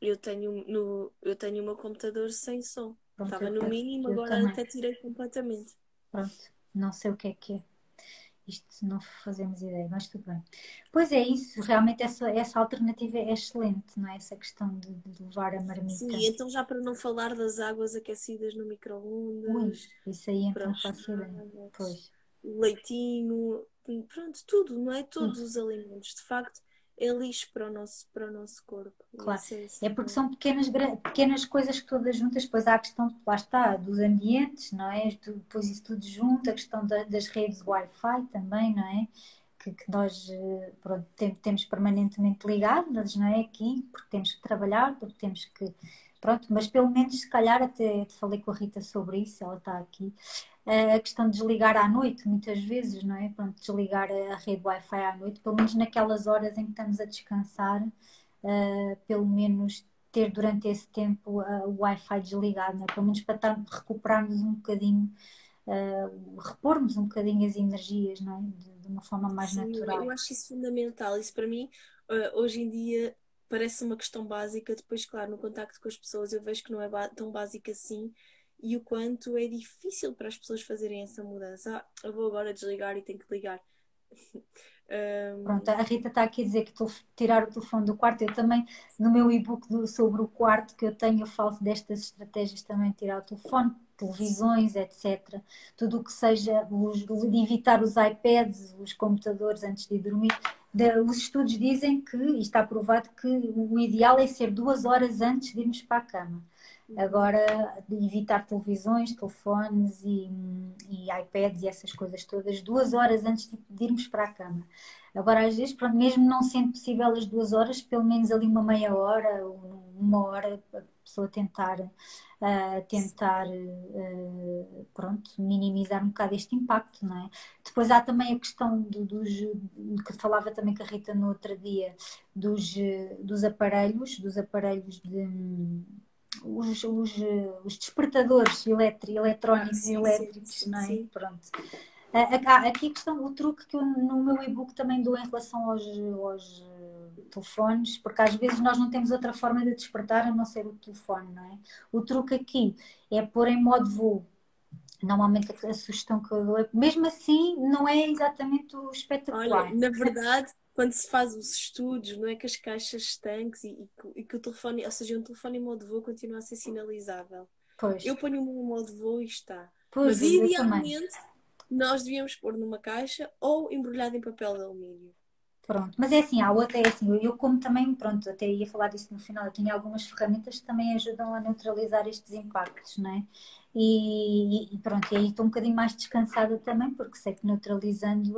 Eu tenho o meu computador sem som. Pronto, Estava no mínimo, eu agora também. até tirei completamente. Pronto, não sei o que é. Isto não fazemos ideia, mas tudo bem. Pois é isso, realmente essa alternativa é excelente, não é? Essa questão de levar a marmita. Sim, então já para não falar das águas aquecidas no Ui, micro-ondas, isso aí então não faço ideia. pranchadas, Pois, leitinho, pronto, tudo, não é? Todos tudo. os alimentos. De facto, é lixo para o nosso corpo. E Claro, esse é é porque assim. são pequenas coisas que todas juntas, depois há a questão, lá está, dos ambientes, não é? Depois isso tudo junto, a questão das redes Wi-Fi também, não é? Que nós pronto, temos permanentemente ligadas, não é? Aqui, porque temos que trabalhar, porque temos que. Pronto, mas pelo menos se calhar até falei com a Rita sobre isso, ela está aqui. A questão de desligar à noite, muitas vezes, não é? Pronto, desligar a rede Wi-Fi à noite, pelo menos naquelas horas em que estamos a descansar, pelo menos ter durante esse tempo o Wi-Fi desligado, né? Pelo menos para recuperarmos um bocadinho, repormos um bocadinho as energias, não é? De uma forma mais Sim, eu natural. acho isso fundamental. Isso para mim, hoje em dia, parece uma questão básica. Depois, claro, no contacto com as pessoas, eu vejo que não é tão básico assim e o quanto é difícil para as pessoas fazerem essa mudança. Eu vou agora desligar e tenho que ligar. Pronto, Um, a Rita está aqui a dizer que tirar o telefone do quarto. Eu também, no meu e-book sobre o quarto que eu tenho, eu falo destas estratégias também de tirar o telefone, televisões, etc. Tudo o que seja, de evitar os iPads, os computadores antes de ir dormir. Os estudos dizem que, e está provado, que o ideal é ser 2 horas antes de irmos para a cama. Agora, de evitar televisões, telefones e iPads e essas coisas todas, 2 horas antes de irmos para a cama. Agora, às vezes, pronto, mesmo não sendo possível as 2 horas, pelo menos ali uma meia hora, ou uma hora, a pessoa pronto, minimizar um bocado este impacto, não é? Depois há também a questão que falava também com a Rita no outro dia, dos aparelhos os despertadores eletrónicos e sim, sim, elétricos, sim, não é? sim. Pronto. Aqui a questão, o truque que eu no meu e-book também dou em relação aos telefones, porque às vezes nós não temos outra forma de despertar a não ser o telefone, não é? O truque aqui é pôr em modo voo. Normalmente a sugestão que eu dou é, mesmo assim, não é exatamente o Olha, espetacular. na verdade, quando se faz os estudos, não é que as caixas estanques e que o telefone, ou seja, um telefone em modo voo continua a ser sinalizável. Pois, Eu ponho o meu em modo voo e está. pois, Mas eu também. idealmente nós devíamos pôr numa caixa ou embrulhado em papel de alumínio. Pronto, mas é assim, há outra, é assim, eu como também, pronto, até ia falar disso no final, eu tenho algumas ferramentas que também ajudam a neutralizar estes impactos, não é? E pronto, e aí estou um bocadinho mais descansada também, porque sei que neutralizando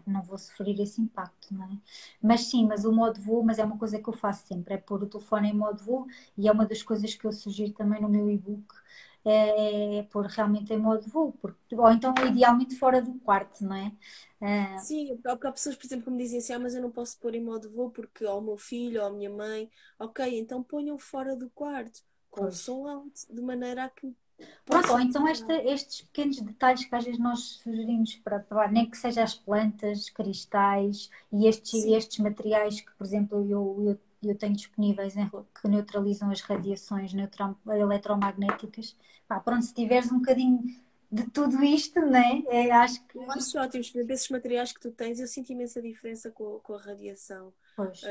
não vou sofrer esse impacto, não é? Mas sim, mas o modo voo, mas é uma coisa que eu faço sempre, é pôr o telefone em modo voo e é uma das coisas que eu sugiro também no meu e-book, é pôr realmente em modo voo, ou então idealmente fora do quarto, não é? Ah, Sim, porque há pessoas, por exemplo, que me dizem assim, mas eu não posso pôr em modo voo porque ou o meu filho ou a minha mãe. Ok, então ponham fora do quarto, com o pois. som alto, de maneira a que Pronto, ou possam então estar. estes pequenos detalhes que às vezes nós sugerimos nem que seja as plantas, cristais e Sim, estes materiais que, por exemplo, eu tenho disponíveis que neutralizam as radiações eletromagnéticas. Pá, pronto, se tiveres um bocadinho de tudo isto, né? Acho que. eu acho ótimo, por exemplo, esses materiais que tu tens, eu sinto imensa diferença com a radiação. Pois.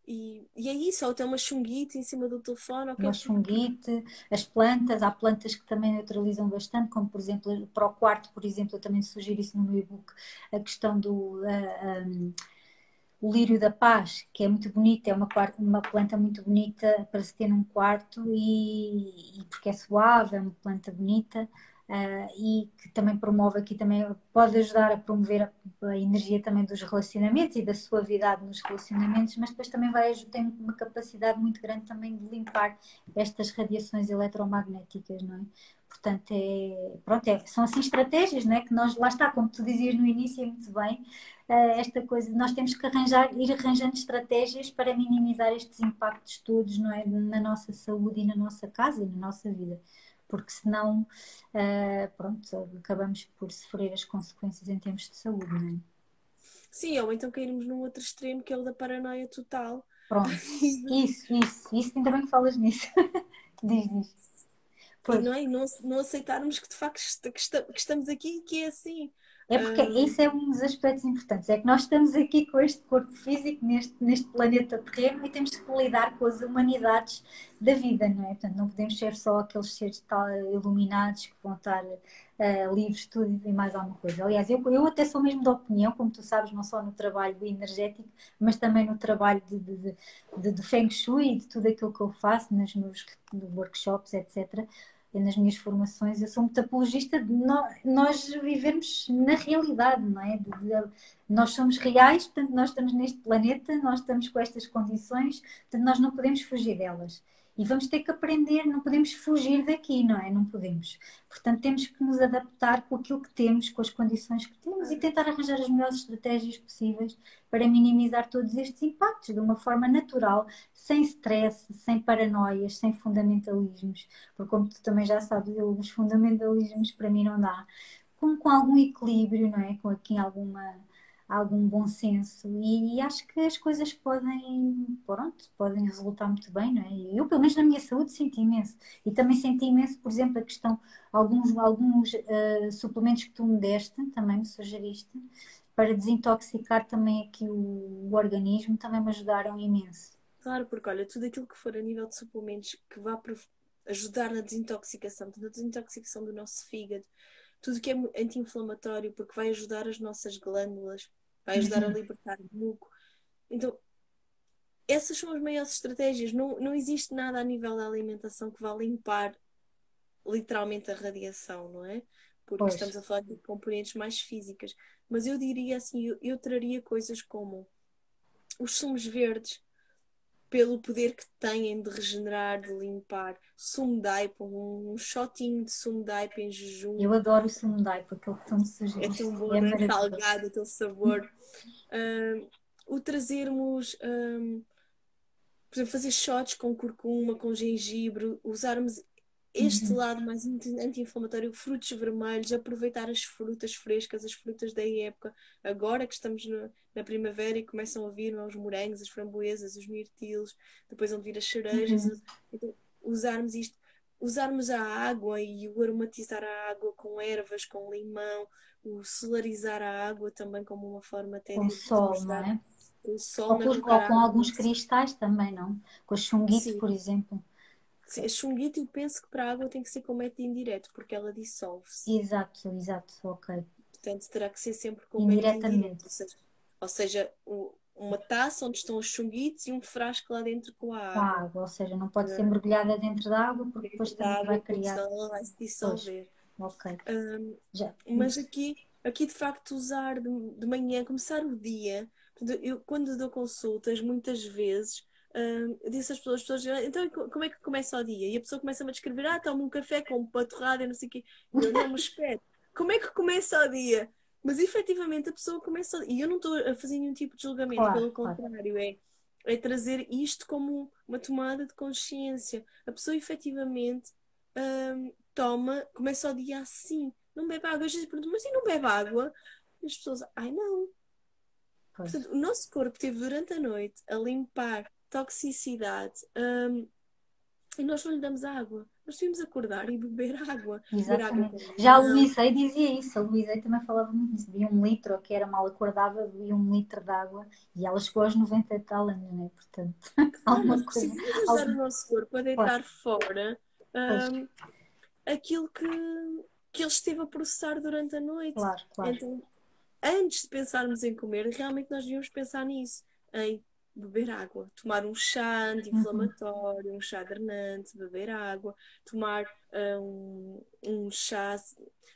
E é isso, ou tem uma chunguite em cima do telefone, Uma ok? chunguite, as plantas, há plantas que também neutralizam bastante, como por exemplo, para o quarto, por exemplo, eu também sugiro isso no meu e-book, a questão o lírio da paz, que é muito bonito, é uma planta muito bonita para se ter num quarto e porque é suave, é uma planta bonita. E que também promove aqui também pode ajudar a promover a energia também dos relacionamentos e da suavidade nos relacionamentos, mas depois também tem uma capacidade muito grande também de limpar estas radiações eletromagnéticas, não é? Portanto, pronto, são assim estratégias, não é? Que nós, lá está, como tu dizias no início, muito bem, esta coisa, nós temos que ir arranjando estratégias para minimizar estes impactos todos, não é? Na nossa saúde e na nossa casa e na nossa vida. Porque senão, pronto, acabamos por sofrer as consequências em termos de saúde, não é? Sim, ou então cairmos num outro extremo que é o da paranoia total. Pronto, isso, ainda bem que falas nisso. Diz. E, Pois. não, é? Não aceitarmos que de facto que estamos aqui e que é assim. É porque Hum, isso é um dos aspectos importantes, é que nós estamos aqui com este corpo físico neste planeta terreno e temos que lidar com as humanidades da vida, não é? Portanto, não podemos ser só aqueles seres tal, iluminados que vão estar livres de tudo e mais alguma coisa. Aliás, eu até sou mesmo da opinião, como tu sabes, não só no trabalho energético, mas também no trabalho de Feng Shui e de tudo aquilo que eu faço nos meus workshops, etc., nas minhas formações, eu sou muito apologista de nós vivermos na realidade, não é? Nós somos reais, portanto, nós estamos neste planeta, nós estamos com estas condições, portanto, nós não podemos fugir delas. E vamos ter que aprender, não podemos fugir daqui, não é? Não podemos. Portanto, temos que nos adaptar com aquilo que temos, com as condições que temos e tentar arranjar as melhores estratégias possíveis para minimizar todos estes impactos de uma forma natural, sem stress, sem paranoias, sem fundamentalismos, porque como tu também já sabes, os fundamentalismos para mim não dá, com algum equilíbrio, não é? Com aqui algum bom senso e acho que as coisas podem resultar muito bem, não é? E eu, pelo menos na minha saúde, senti imenso. E também senti imenso, por exemplo, a questão, alguns suplementos que tu me deste, também me sugeriste, para desintoxicar também aqui o organismo, também me ajudaram imenso. claro, porque olha, tudo aquilo que for a nível de suplementos que vá ajudar na desintoxicação, na desintoxicação do nosso fígado, tudo que é anti-inflamatório, porque vai ajudar as nossas glândulas, vai ajudar a Uhum. libertar o muco. Então, essas são as maiores estratégias. Não existe nada a nível da alimentação que vá limpar literalmente a radiação, não é? Porque Pois. estamos a falar de componentes mais físicas. Mas eu diria assim, eu traria coisas como os sumos verdes, pelo poder que têm de regenerar, de limpar. Sumo de aipo, um shotinho de sumo de aipo em jejum. Eu adoro o Sumdai, porque aquilo que tu me É sugeriste tão bom, é não é? maravilhoso. Salgado, aquele sabor. O trazermos, por exemplo, fazer shots com curcuma, com gengibre, usarmos este Uhum. lado mais anti-inflamatório, frutos vermelhos, aproveitar as frutas frescas, as frutas da época, agora que estamos na primavera e começam a vir os morangos, as framboesas, os mirtilos, depois vão vir as cerejas. Uhum. Então, usarmos isto, usarmos a água e o aromatizar a água com ervas, com limão, o solarizar a água também como uma forma até Com de sol, não mostrar é? o sol Ou na com, colocar ou a com água no alguns nosso. cristais também, não? Com a chunguite, Sim, por exemplo. sim, a chunguita eu penso que para a água tem que ser com método indireto, porque ela dissolve-se. Exato, ok. Portanto, terá que ser sempre com método indireto. Indiretamente. Ou seja, uma taça onde estão os chunguitos e um frasco lá dentro com a Com a água. água, ou seja, não pode ser eh, mergulhada dentro da água, porque depois Dentro da também vai água, porque criar. senão ela vai se Pois, dissolver. ok. Hum, Já. mas aqui de facto usar de manhã, começar o dia. Portanto, eu quando dou consultas, muitas vezes eu disse às pessoas dizem, então como é que começa o dia? E a pessoa começa-me a descrever, tomo um café com uma torrada e não sei o quê. E eu, não, mas espera, como é que começa o dia? Mas efetivamente a pessoa começa e eu não estou a fazer nenhum tipo de julgamento, Claro, pelo claro. contrário, é trazer isto como uma tomada de consciência. A pessoa efetivamente começa o dia assim, não bebe água. Às vezes pergunto, mas e não bebe água? E as pessoas, ai não. Pois. Portanto, o nosso corpo teve durante a noite a limpar toxicidade, e nós não lhe damos água. Nós devíamos acordar e beber água. Beber água Exatamente. com Já a limão. Luísa dizia isso. A Luísa também falava muito disso. Bebia 1 litro, que era mal acordava, bebia 1 litro de água e ela chegou aos 90 e tal anos, né? Portanto, Claro, nós alguma coisa. precisamos ajudar o Algum... nosso corpo a Claro, deitar fora pois, hum, aquilo que ele esteve a processar durante a noite. claro. Então, antes de pensarmos em comer, realmente nós devíamos pensar nisso, em beber água, tomar um chá Uhum, anti-inflamatório, um chá drenante, beber água, tomar um chá,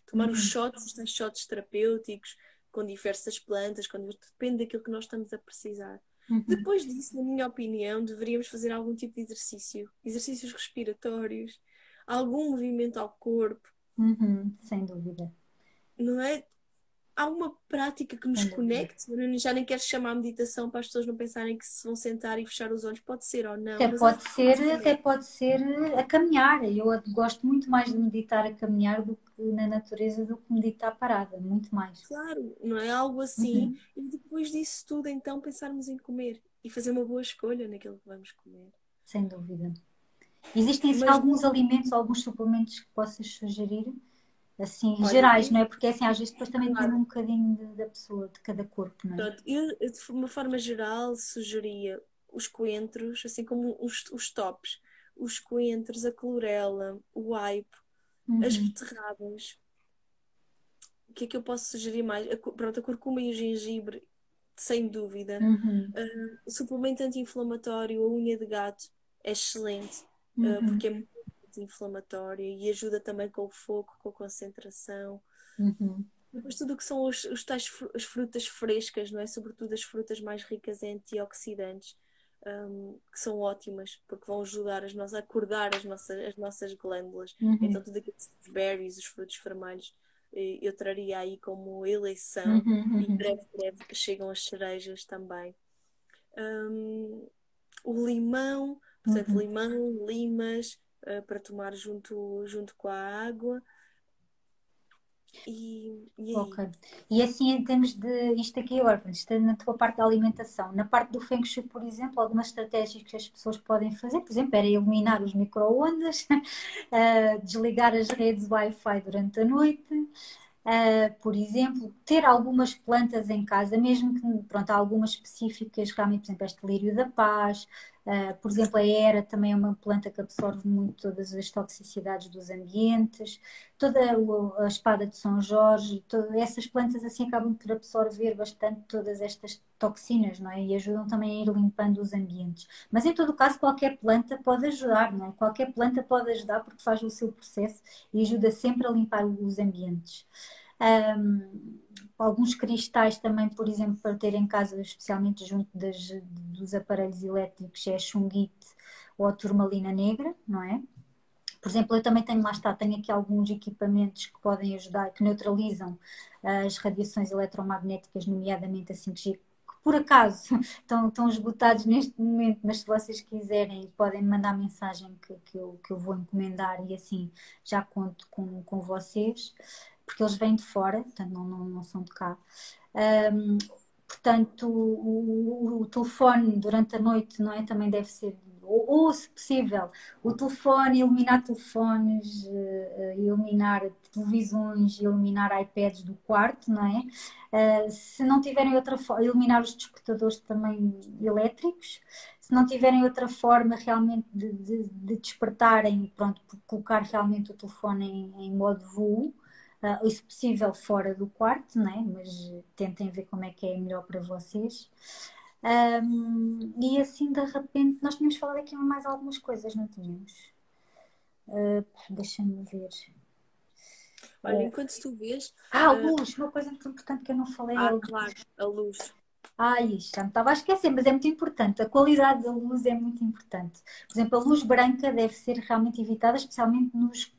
tomar os uhum, shots, os tais shots terapêuticos com diversas plantas, depende daquilo que nós estamos a precisar. uhum. Depois disso, na minha opinião, deveríamos fazer algum tipo de exercício, exercícios respiratórios, algum movimento ao corpo, sem dúvida, não é? Há uma prática que nos sem dúvida. conecte. Eu já nem quero chamar meditação para as pessoas não pensarem que se vão sentar e fechar os olhos, pode ser ou não, mas acho que Até pode ser a caminhar. Eu gosto muito mais de meditar a caminhar do que na natureza do que meditar parada, muito mais. claro, não é algo assim. Uhum, E depois disso tudo, então, pensarmos em comer e fazer uma boa escolha naquilo que vamos comer. sem dúvida. Existem assim, Mas, alguns alimentos, alguns suplementos que possas sugerir? Assim, olha, gerais, não é? Porque assim, às vezes depois também depende claro, um bocadinho da pessoa, de cada corpo, não é? pronto, eu, de uma forma geral, sugeria os coentros, assim como os tops, os coentros, a clorela, o aipo, as Uhum, beterrabas. O que é que eu posso sugerir mais? Pronto, a curcuma e o gengibre, sem dúvida. uhum, O suplemento anti-inflamatório, a unha de gato, é excelente, uhum, porque é muito anti-inflamatório e ajuda também com o foco, com a concentração. uhum, Depois tudo o que são os tais as frutas frescas, não é? Sobretudo as frutas mais ricas em antioxidantes, que são ótimas, porque vão ajudar a acordar as nossas glândulas. Então uhum, tudo aquilo que são os berries, os frutos vermelhos, eu traria aí como eleição uhum, e uhum, breve, breve chegam as cerejas também. Hum, o limão, portanto, uhum. limão, limas, para tomar junto com a água. E Ok. aí? E assim, em termos de isto aqui agora, portanto, isto é na tua parte da alimentação, na parte do Feng Shui, por exemplo, algumas estratégias que as pessoas podem fazer, por exemplo, era eliminar os micro-ondas, desligar as redes Wi-Fi durante a noite, por exemplo, ter algumas plantas em casa, mesmo que, pronto, há algumas específicas, realmente, por exemplo, este lírio da paz, por exemplo, a Era também é uma planta que absorve muito todas as toxicidades dos ambientes, toda a espada de São Jorge, essas plantas assim acabam por absorver bastante todas estas toxinas, não é? E ajudam também a ir limpando os ambientes. Mas em todo caso, qualquer planta pode ajudar, não é? Qualquer planta pode ajudar porque faz o seu processo e ajuda sempre a limpar os ambientes. Um, alguns cristais também, por exemplo, para ter em casa, especialmente junto dos aparelhos elétricos, é a chunguite ou a turmalina negra, não é? Por exemplo, eu também tenho, lá está, tenho aqui alguns equipamentos que podem ajudar, que neutralizam as radiações eletromagnéticas, nomeadamente a 5G, que por acaso estão esgotados neste momento, mas se vocês quiserem, podem me mandar mensagem que eu vou encomendar e assim já conto com vocês, porque eles vêm de fora, portanto não são de cá. Um, portanto, o telefone durante a noite, não é? Também deve ser, ou se possível, o telefone, eliminar telefones, eliminar televisões, eliminar iPads do quarto, não é? Se não tiverem outra forma, eliminar os despertadores também elétricos. Se não tiverem outra forma realmente de despertarem, pronto, colocar realmente o telefone em modo voo. E se possível fora do quarto, né? Mas tentem ver como é que é melhor para vocês. E assim de repente, nós tínhamos falado aqui mais algumas coisas, não tínhamos? Deixa-me ver. Olha, enquanto tu vês, A uh, luz, uma coisa muito importante que eu não falei é a luz. claro, a luz. Isto já me estava a esquecer, mas é muito importante. A qualidade da luz é muito importante. Por exemplo, a luz branca deve ser realmente evitada, especialmente nos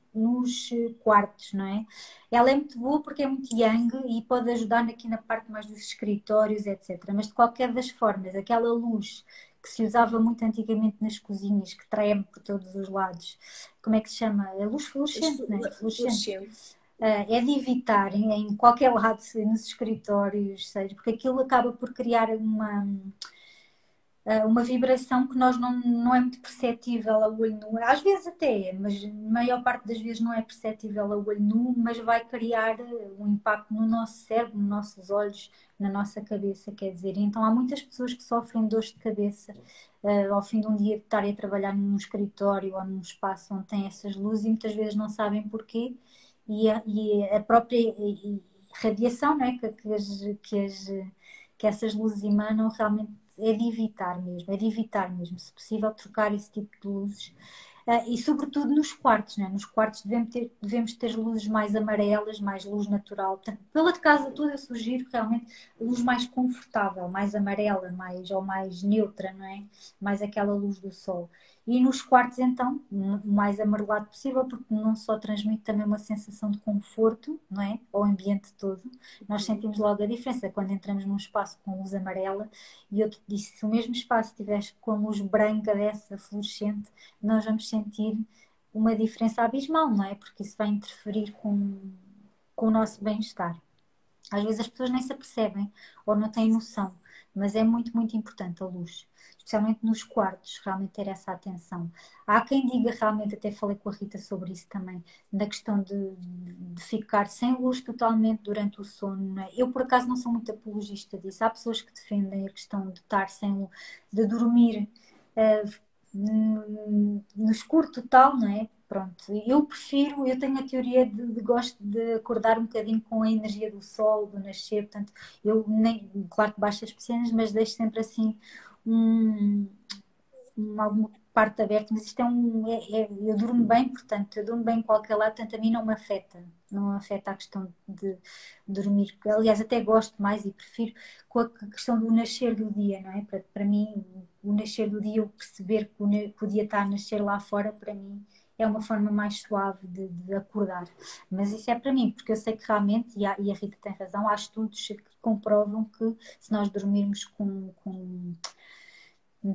quartos, não é? Ela é muito boa porque é muito yang e pode ajudar aqui na parte mais dos escritórios, etc. Mas de qualquer das formas, aquela luz que se usava muito antigamente nas cozinhas, que treme por todos os lados, como é que se chama? A luz fluorescente, não é? Fluorescente Fluorescente. é de evitar em qualquer lado, nos escritórios, seja, porque aquilo acaba por criar uma vibração que nós não é muito perceptível a olho nu. Às vezes até é, mas a maior parte das vezes não é perceptível a olho nu, mas vai criar um impacto no nosso cérebro, nos nossos olhos, na nossa cabeça, quer dizer. E então há muitas pessoas que sofrem dores de cabeça ao fim de um dia de estarem a trabalhar num escritório ou num espaço onde tem essas luzes e muitas vezes não sabem porquê. E a própria radiação, né, que essas luzes emanam realmente é de evitar mesmo, se possível, trocar esse tipo de luzes. E sobretudo nos quartos, né? Nos quartos devemos ter luzes mais amarelas, mais luz natural. Portanto, pela de casa toda eu sugiro realmente luz mais confortável, mais amarela, ou mais neutra, não é? Mais aquela luz do sol. E nos quartos, então, o mais amarelado possível, porque não só transmite também uma sensação de conforto, não é? Ao ambiente todo. Nós sentimos logo a diferença quando entramos num espaço com luz amarela e eu te disse, se o mesmo espaço estiver com a luz branca dessa, fluorescente, nós vamos sentir uma diferença abismal, não é? Porque isso vai interferir com o nosso bem-estar. Às vezes as pessoas nem se apercebem ou não têm noção, mas é muito, muito importante a luz, especialmente nos quartos, realmente ter essa atenção. Há quem diga realmente, até falei com a Rita sobre isso também, na questão de ficar sem luz totalmente durante o sono. Não é? Eu, por acaso, não sou muito apologista disso. Há pessoas que defendem a questão de estar sem luz, de dormir no escuro total, não é? Pronto, eu prefiro, eu tenho a teoria de gosto de acordar um bocadinho com a energia do sol, do nascer, portanto, eu nem, claro que baixo as persianas, mas deixo sempre assim um, alguma parte aberta, mas isto eu durmo bem, portanto, eu durmo bem em qualquer lado, portanto, a mim não me afeta, não me afeta a questão de dormir, aliás, até gosto mais e prefiro com a questão do nascer do dia, não é? Para mim, o nascer do dia, eu perceber que o dia está a nascer lá fora, para mim, é uma forma mais suave de acordar. Mas isso é para mim, porque eu sei que realmente, e a Rita tem razão, há estudos que comprovam que se nós dormirmos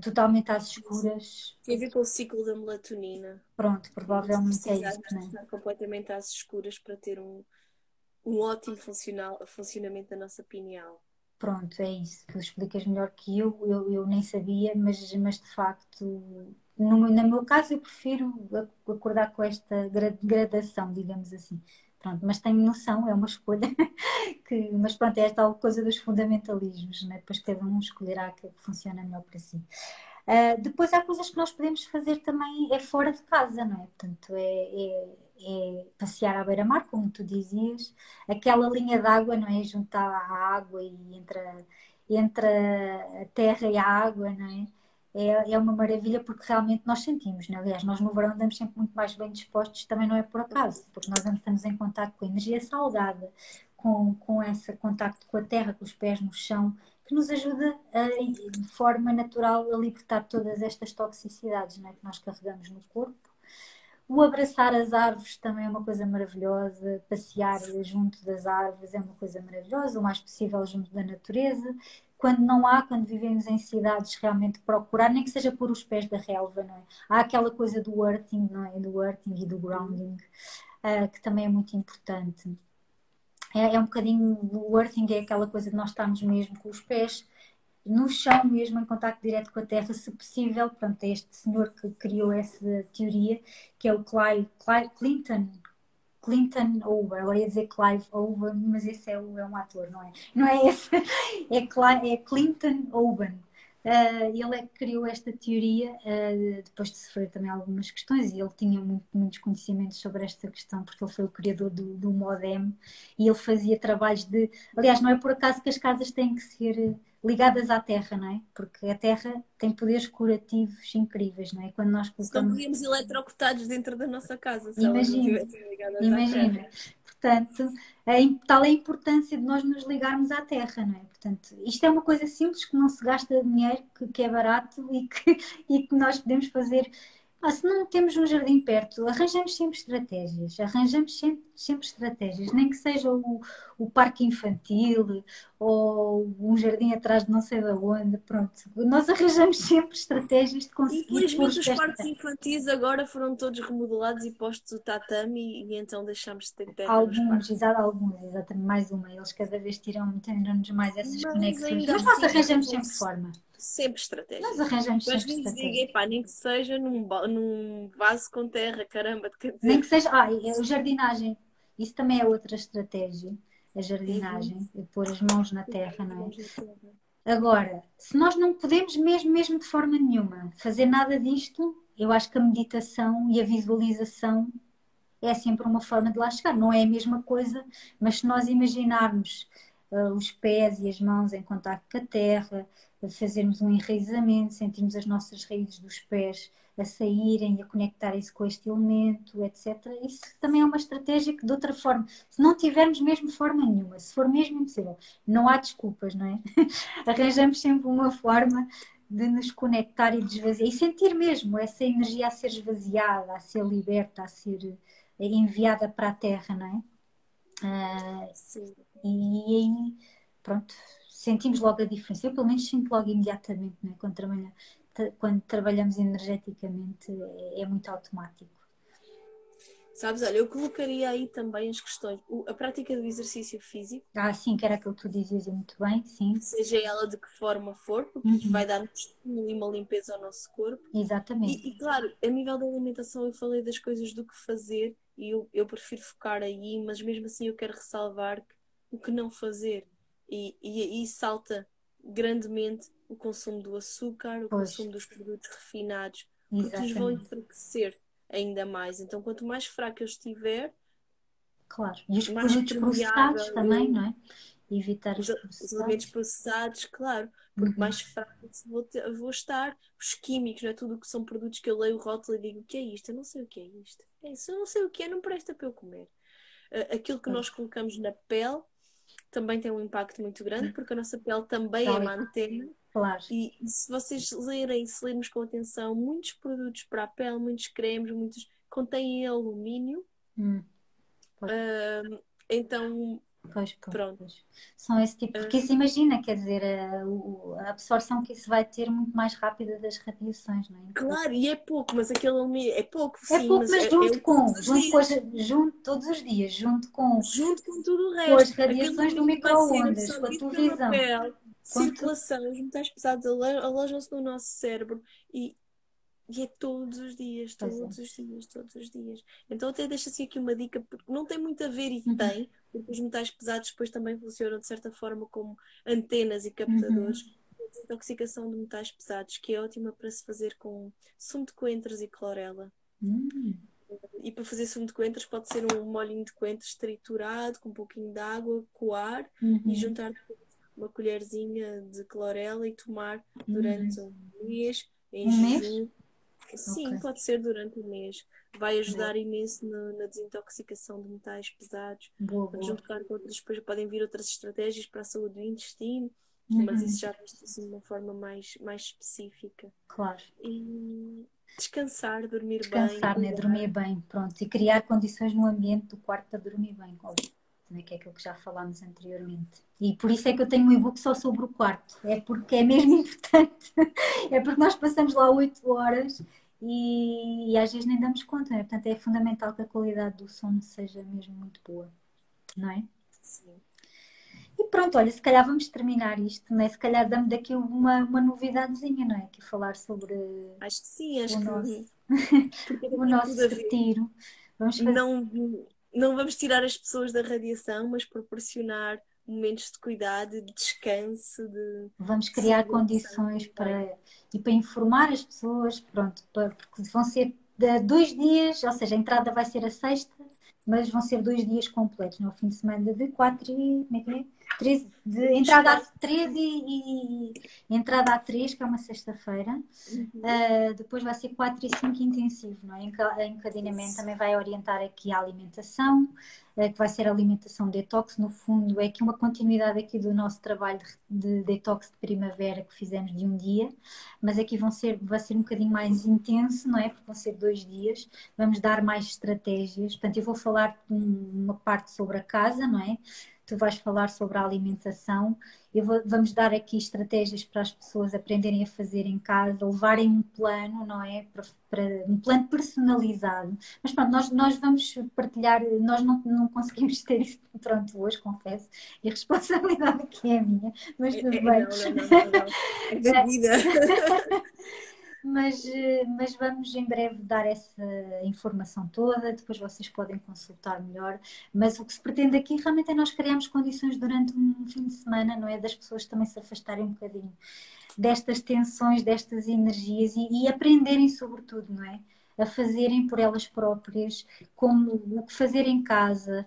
totalmente às escuras, Tem a ver com o ciclo da melatonina. pronto, Não se provavelmente é precisa isso, não é? estar completamente às escuras para ter um ótimo funcionamento da nossa pineal. Pronto, é isso. Tu explicas melhor que eu nem sabia, mas de facto, no meu caso, eu prefiro acordar com esta gradação, digamos assim. Pronto, mas tenho noção, é uma escolha, mas pronto, é esta coisa dos fundamentalismos, né? Depois cada um escolherá aquilo que funciona melhor para si. Depois há coisas que nós podemos fazer também é fora de casa, não é? Portanto, é passear à beira-mar, como tu dizias, aquela linha d'água, não é? Juntar a água e entre a terra e a água, não é? É uma maravilha porque realmente nós sentimos, não é? Aliás, nós no verão andamos sempre muito mais bem dispostos, também não é por acaso, porque nós estamos em contato com a energia salgada, com esse contacto com a terra, com os pés no chão, que nos ajuda de forma natural a libertar todas estas toxicidades, não é? Que nós carregamos no corpo. O abraçar as árvores também é uma coisa maravilhosa, passear junto das árvores é uma coisa maravilhosa, o mais possível junto da natureza. Quando não há, quando vivemos em cidades, realmente procurar, nem que seja pôr os pés da relva, não é? Há aquela coisa do earthing, não é? Do earthing e do grounding, que também é muito importante. É um bocadinho, o earthing é aquela coisa de nós estarmos mesmo com os pés no chão mesmo, em contacto direto com a terra, se possível. Pronto, é este senhor que criou essa teoria, que é o Clinton Ober, agora ia dizer Clive Owen, mas esse é um ator, não é? Não é esse, é Clinton Owen. Ele é que criou esta teoria depois de sofrer também algumas questões e ele tinha muitos conhecimentos sobre esta questão porque ele foi o criador do modem e ele fazia trabalhos de... Aliás, não é por acaso que as casas têm que ser ligadas à terra, não é? Porque a terra tem poderes curativos incríveis, não é? Quando nós Se não colocamos... podíamos eletrocutados dentro da nossa casa se elas não Imagina, estivessem ligadas à imagina. terra. Portanto, tal é a importância de nós nos ligarmos à terra, não é? Portanto, isto é uma coisa simples que não se gasta dinheiro, que é barato e que nós podemos fazer. Se não temos um jardim perto, arranjamos sempre estratégias, sempre estratégias, nem que seja o parque infantil ou um jardim atrás de não sei de onde, pronto. Nós arranjamos sempre estratégias de conseguir pôr Infelizmente os os pés na parques terra. infantis agora foram todos remodelados e postos o tatame e então deixámos de ter terra nos Alguns, parques. exatamente, mais uma. Eles cada vez tiram-nos mais essas Mas conexões. ainda Mas nós assim arranjamos sempre arranjam-se forma. sempre Nós estratégias. arranjamos Eu às sempre vezes digo, estratégia. epá, nem que seja num vaso com terra, caramba, quer Nem dizer. que seja. A jardinagem. Isso também é outra estratégia. A Uhum. jardinagem. De pôr as mãos na terra, não é? Vamos na terra. Agora, se nós não podemos mesmo de forma nenhuma fazer nada disto, eu acho que a meditação e a visualização é sempre uma forma de lá chegar. Não é a mesma coisa, mas se nós imaginarmos os pés e as mãos em contato com a terra, fazermos um enraizamento, sentirmos as nossas raízes dos pés a saírem e a conectarem-se com este elemento, etc. Isso também é uma estratégia que, de outra forma, se não tivermos mesmo forma nenhuma, se for mesmo impossível, não há desculpas, não é? Arranjamos sempre uma forma de nos conectar e desvaziar, e sentir mesmo essa energia a ser esvaziada, a ser liberta, a ser enviada para a Terra, não é? Sim. E aí, pronto, sentimos logo a diferença. Eu, pelo menos, sinto logo imediatamente, não é? Quando trabalhamos energeticamente, é muito automático. Sabes, olha, eu colocaria aí também as questões, a prática do exercício físico, Sim, que era aquilo que tu dizias e muito bem, sim. seja ela de que forma for, porque vai dar um estímulo e uma limpeza ao nosso corpo. Exatamente. E claro, a nível da alimentação eu falei das coisas do que fazer e eu prefiro focar aí, mas mesmo assim eu quero ressalvar o que não fazer. E aí salta grandemente o consumo do açúcar, o Pois, consumo dos produtos refinados, porque lhes vão exatamente. enfraquecer ainda mais. Então, quanto mais fraco eu estiver, Claro. E os mais produtos processados permeável também, não é? Evitar os, os os alimentos processados. processados, claro, porque Uhum. mais fraco vou estar. Os químicos, não é? Tudo o que são produtos que eu leio o rótulo e digo o que é isto? Eu não sei o que é isto. Se eu não sei o que é, não presta para eu comer. Aquilo que Pois, nós colocamos na pele também tem um impacto muito grande, porque a nossa pele também é tal e uma antena. claro. E se vocês lerem, se lermos com atenção, muitos produtos para a pele, muitos cremes, muitos contêm alumínio. Hum, pois. Então, Pois, pois, pronto. pois. São esse tipo, porque isso imagina, quer dizer, a absorção que isso vai ter muito mais rápida das radiações, não é? Então, Claro, e é pouco, mas aquele alumínio é pouco, é sim, pouco, mas mas é o todos os dias. junto todos os dias, Junto com tudo o com as resto. Aquele radiações do alumínio vai ser micro-ondas, com a absorvido pela televisão, pele, com tu... circulação, os metais pesados alojam-se no nosso cérebro e, e é todos os dias, Pois é. todos os dias, todos os dias. Então até deixa-se aqui uma dica, porque não tem muito a ver e Uhum, tem, porque os metais pesados depois também funcionam de certa forma como antenas e uhum. captadores. A desintoxicação de metais pesados, que é ótima para se fazer com sumo de coentros e clorela. Hum, E para fazer sumo de coentros pode ser um molhinho de coentros triturado com um pouquinho de água, coar e uhum, juntar uma colherzinha de clorela e tomar uhum. durante um mês, em Um mês? jejum. Ok. Sim, pode ser durante um mês. Vai Boa, ajudar imenso na desintoxicação de metais pesados. boa, Portanto, boa. junto com outras, depois podem vir outras estratégias para a saúde do intestino, mas isso Uhum, já visto assim de uma forma mais específica. claro. E descansar, dormir bem, Descansar, né? Dormir bem, pronto. E criar condições no ambiente do quarto para dormir bem, óbvio, né? Que é aquilo que já falámos anteriormente. E por isso é que eu tenho um e-book só sobre o quarto. É porque é mesmo importante. É porque nós passamos lá 8 horas e às vezes nem damos conta, né? Portanto, é fundamental que a qualidade do sono seja mesmo muito boa, não é? sim. E pronto, olha, se calhar vamos terminar isto, né? Se calhar damos daqui uma novidadezinha, não é? Que falar sobre Acho que sim, o acho nosso, que porque o tem tudo a nosso ver. retiro. Vamos fazer. Não, não vamos tirar as pessoas da radiação, mas proporcionar momentos de cuidado, de descanso, Vamos de criar celebração condições também. para informar as pessoas, pronto, porque vão ser 2 dias, ou seja, a entrada vai ser a sexta, mas vão ser 2 dias completos, no fim de semana de 4 e, como é que é? 13, Vamos entrada a focar. 13 e entrada a 3, que é uma sexta-feira. Uhum. Depois vai ser 4 e 5 intensivo, não é? Encadeamento Isso. também vai orientar aqui a alimentação, que vai ser a alimentação detox, no fundo é aqui uma continuidade aqui do nosso trabalho de detox de primavera que fizemos de um dia, mas aqui vai ser um bocadinho mais intenso, não é? Porque vão ser 2 dias, vamos dar mais estratégias, portanto eu vou falar uma parte sobre a casa, não é? Tu vais falar sobre a alimentação. Vamos dar aqui estratégias para as pessoas aprenderem a fazer em casa, levarem um plano, não é? Para um plano personalizado. Mas pronto, nós vamos partilhar, nós não conseguimos ter isso pronto hoje, confesso, e a responsabilidade aqui é minha, mas tudo bem. Não, não, não, não, não. É da vida. Mas vamos em breve dar essa informação toda, depois vocês podem consultar melhor. Mas o que se pretende aqui realmente é nós criarmos condições durante um fim de semana, não é? Das pessoas também se afastarem um bocadinho destas tensões, destas energias e aprenderem sobretudo, não é? A fazerem por elas próprias, como o que fazer em casa.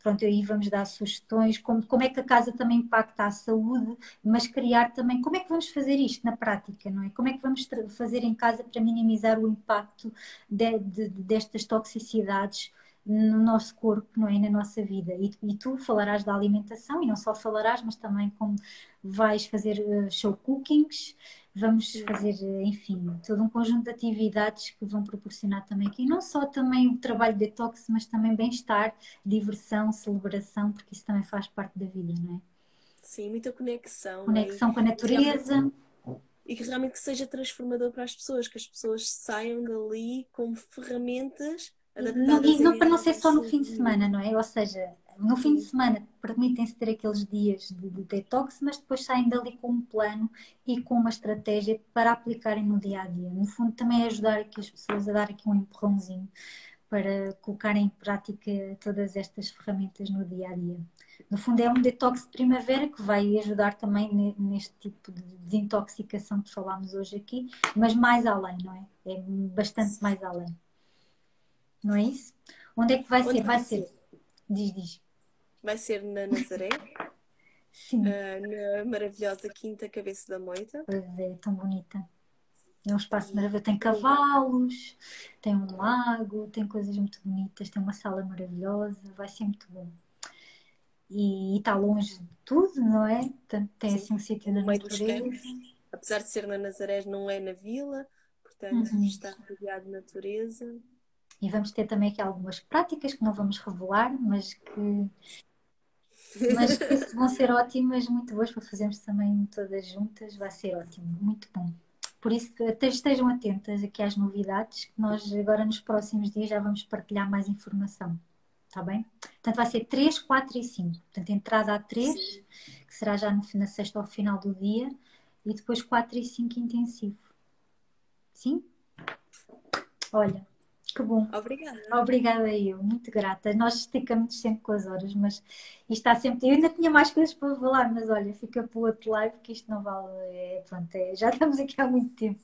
Pronto, aí vamos dar sugestões, como é que a casa também impacta a saúde, mas criar também, como é que vamos fazer isto na prática, não é? Como é que vamos fazer em casa para minimizar o impacto destas toxicidades no nosso corpo, não é? Na nossa vida. E tu falarás da alimentação, e não só falarás, mas também como vais fazer show cookings, vamos fazer, enfim, todo um conjunto de atividades que vão proporcionar também aqui, não só também o trabalho de detox, mas também bem-estar, diversão, celebração, porque isso também faz parte da vida, não é? Sim, muita conexão, não é? Conexão com a natureza. E que realmente seja transformador para as pessoas, que as pessoas saiam dali com ferramentas adaptadas a Para não ser elas. só no fim de semana, não é? Ou seja, no fim de Sim, semana permitem-se ter aqueles dias de detox, mas depois saem dali com um plano e com uma estratégia para aplicarem no dia a dia. No fundo, também é ajudar aqui as pessoas a dar aqui um empurrãozinho para colocarem em prática todas estas ferramentas no dia a dia. No fundo, é um detox de primavera que vai ajudar também neste tipo de desintoxicação que falámos hoje aqui, mas mais além, não é? É bastante mais além. Não é isso? Onde é que vai ser? onde Vai vai ser. ser? Diz, diz. Vai ser na Nazaré, Sim, na maravilhosa Quinta Cabeça da Moita. pois é, tão bonita. É um espaço E maravilhoso. Tem cavalos, tem um lago, tem coisas muito bonitas, tem uma sala maravilhosa, vai ser muito bom. E está longe de tudo, não é? Portanto, tem sim, assim um é sítio na no meio dos natureza. campos. Apesar de ser na Nazaré, não é na vila, portanto Uhum. está rodeado de natureza. E vamos ter também aqui algumas práticas que não vamos revelar, mas que vão ser ótimas, muito boas para fazermos também todas juntas. Vai ser ótimo, muito bom. Por isso, até estejam atentas aqui às novidades, que nós agora nos próximos dias já vamos partilhar mais informação. Está bem? Portanto, vai ser 3, 4 e 5. Portanto, entrada a 3, Sim. que será já na sexta ao final do dia, e depois 4 e 5 intensivo. Sim? Olha, que bom. Obrigada. Obrigada eu, muito grata. Nós esticamos sempre com as horas, mas isto está sempre. Eu ainda tinha mais coisas para falar, mas olha, fica para o outro live que isto não vale. Pronto, já estamos aqui há muito tempo.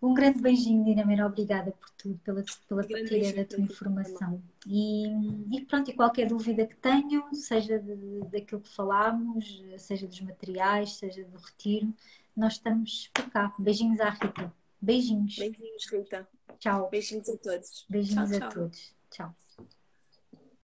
Um grande beijinho, Dinamira. Obrigada por tudo, pela Grande partilha da beijinho para tua ti também. informação. E pronto, e qualquer dúvida que tenham, seja daquilo que falámos, seja dos materiais, seja do retiro, nós estamos por cá. Beijinhos à Rita. Beijinhos. Beijinhos, Rita. Tchau. Beijinhos a todos. Tchau, Beijinhos a tchau. todos. Tchau.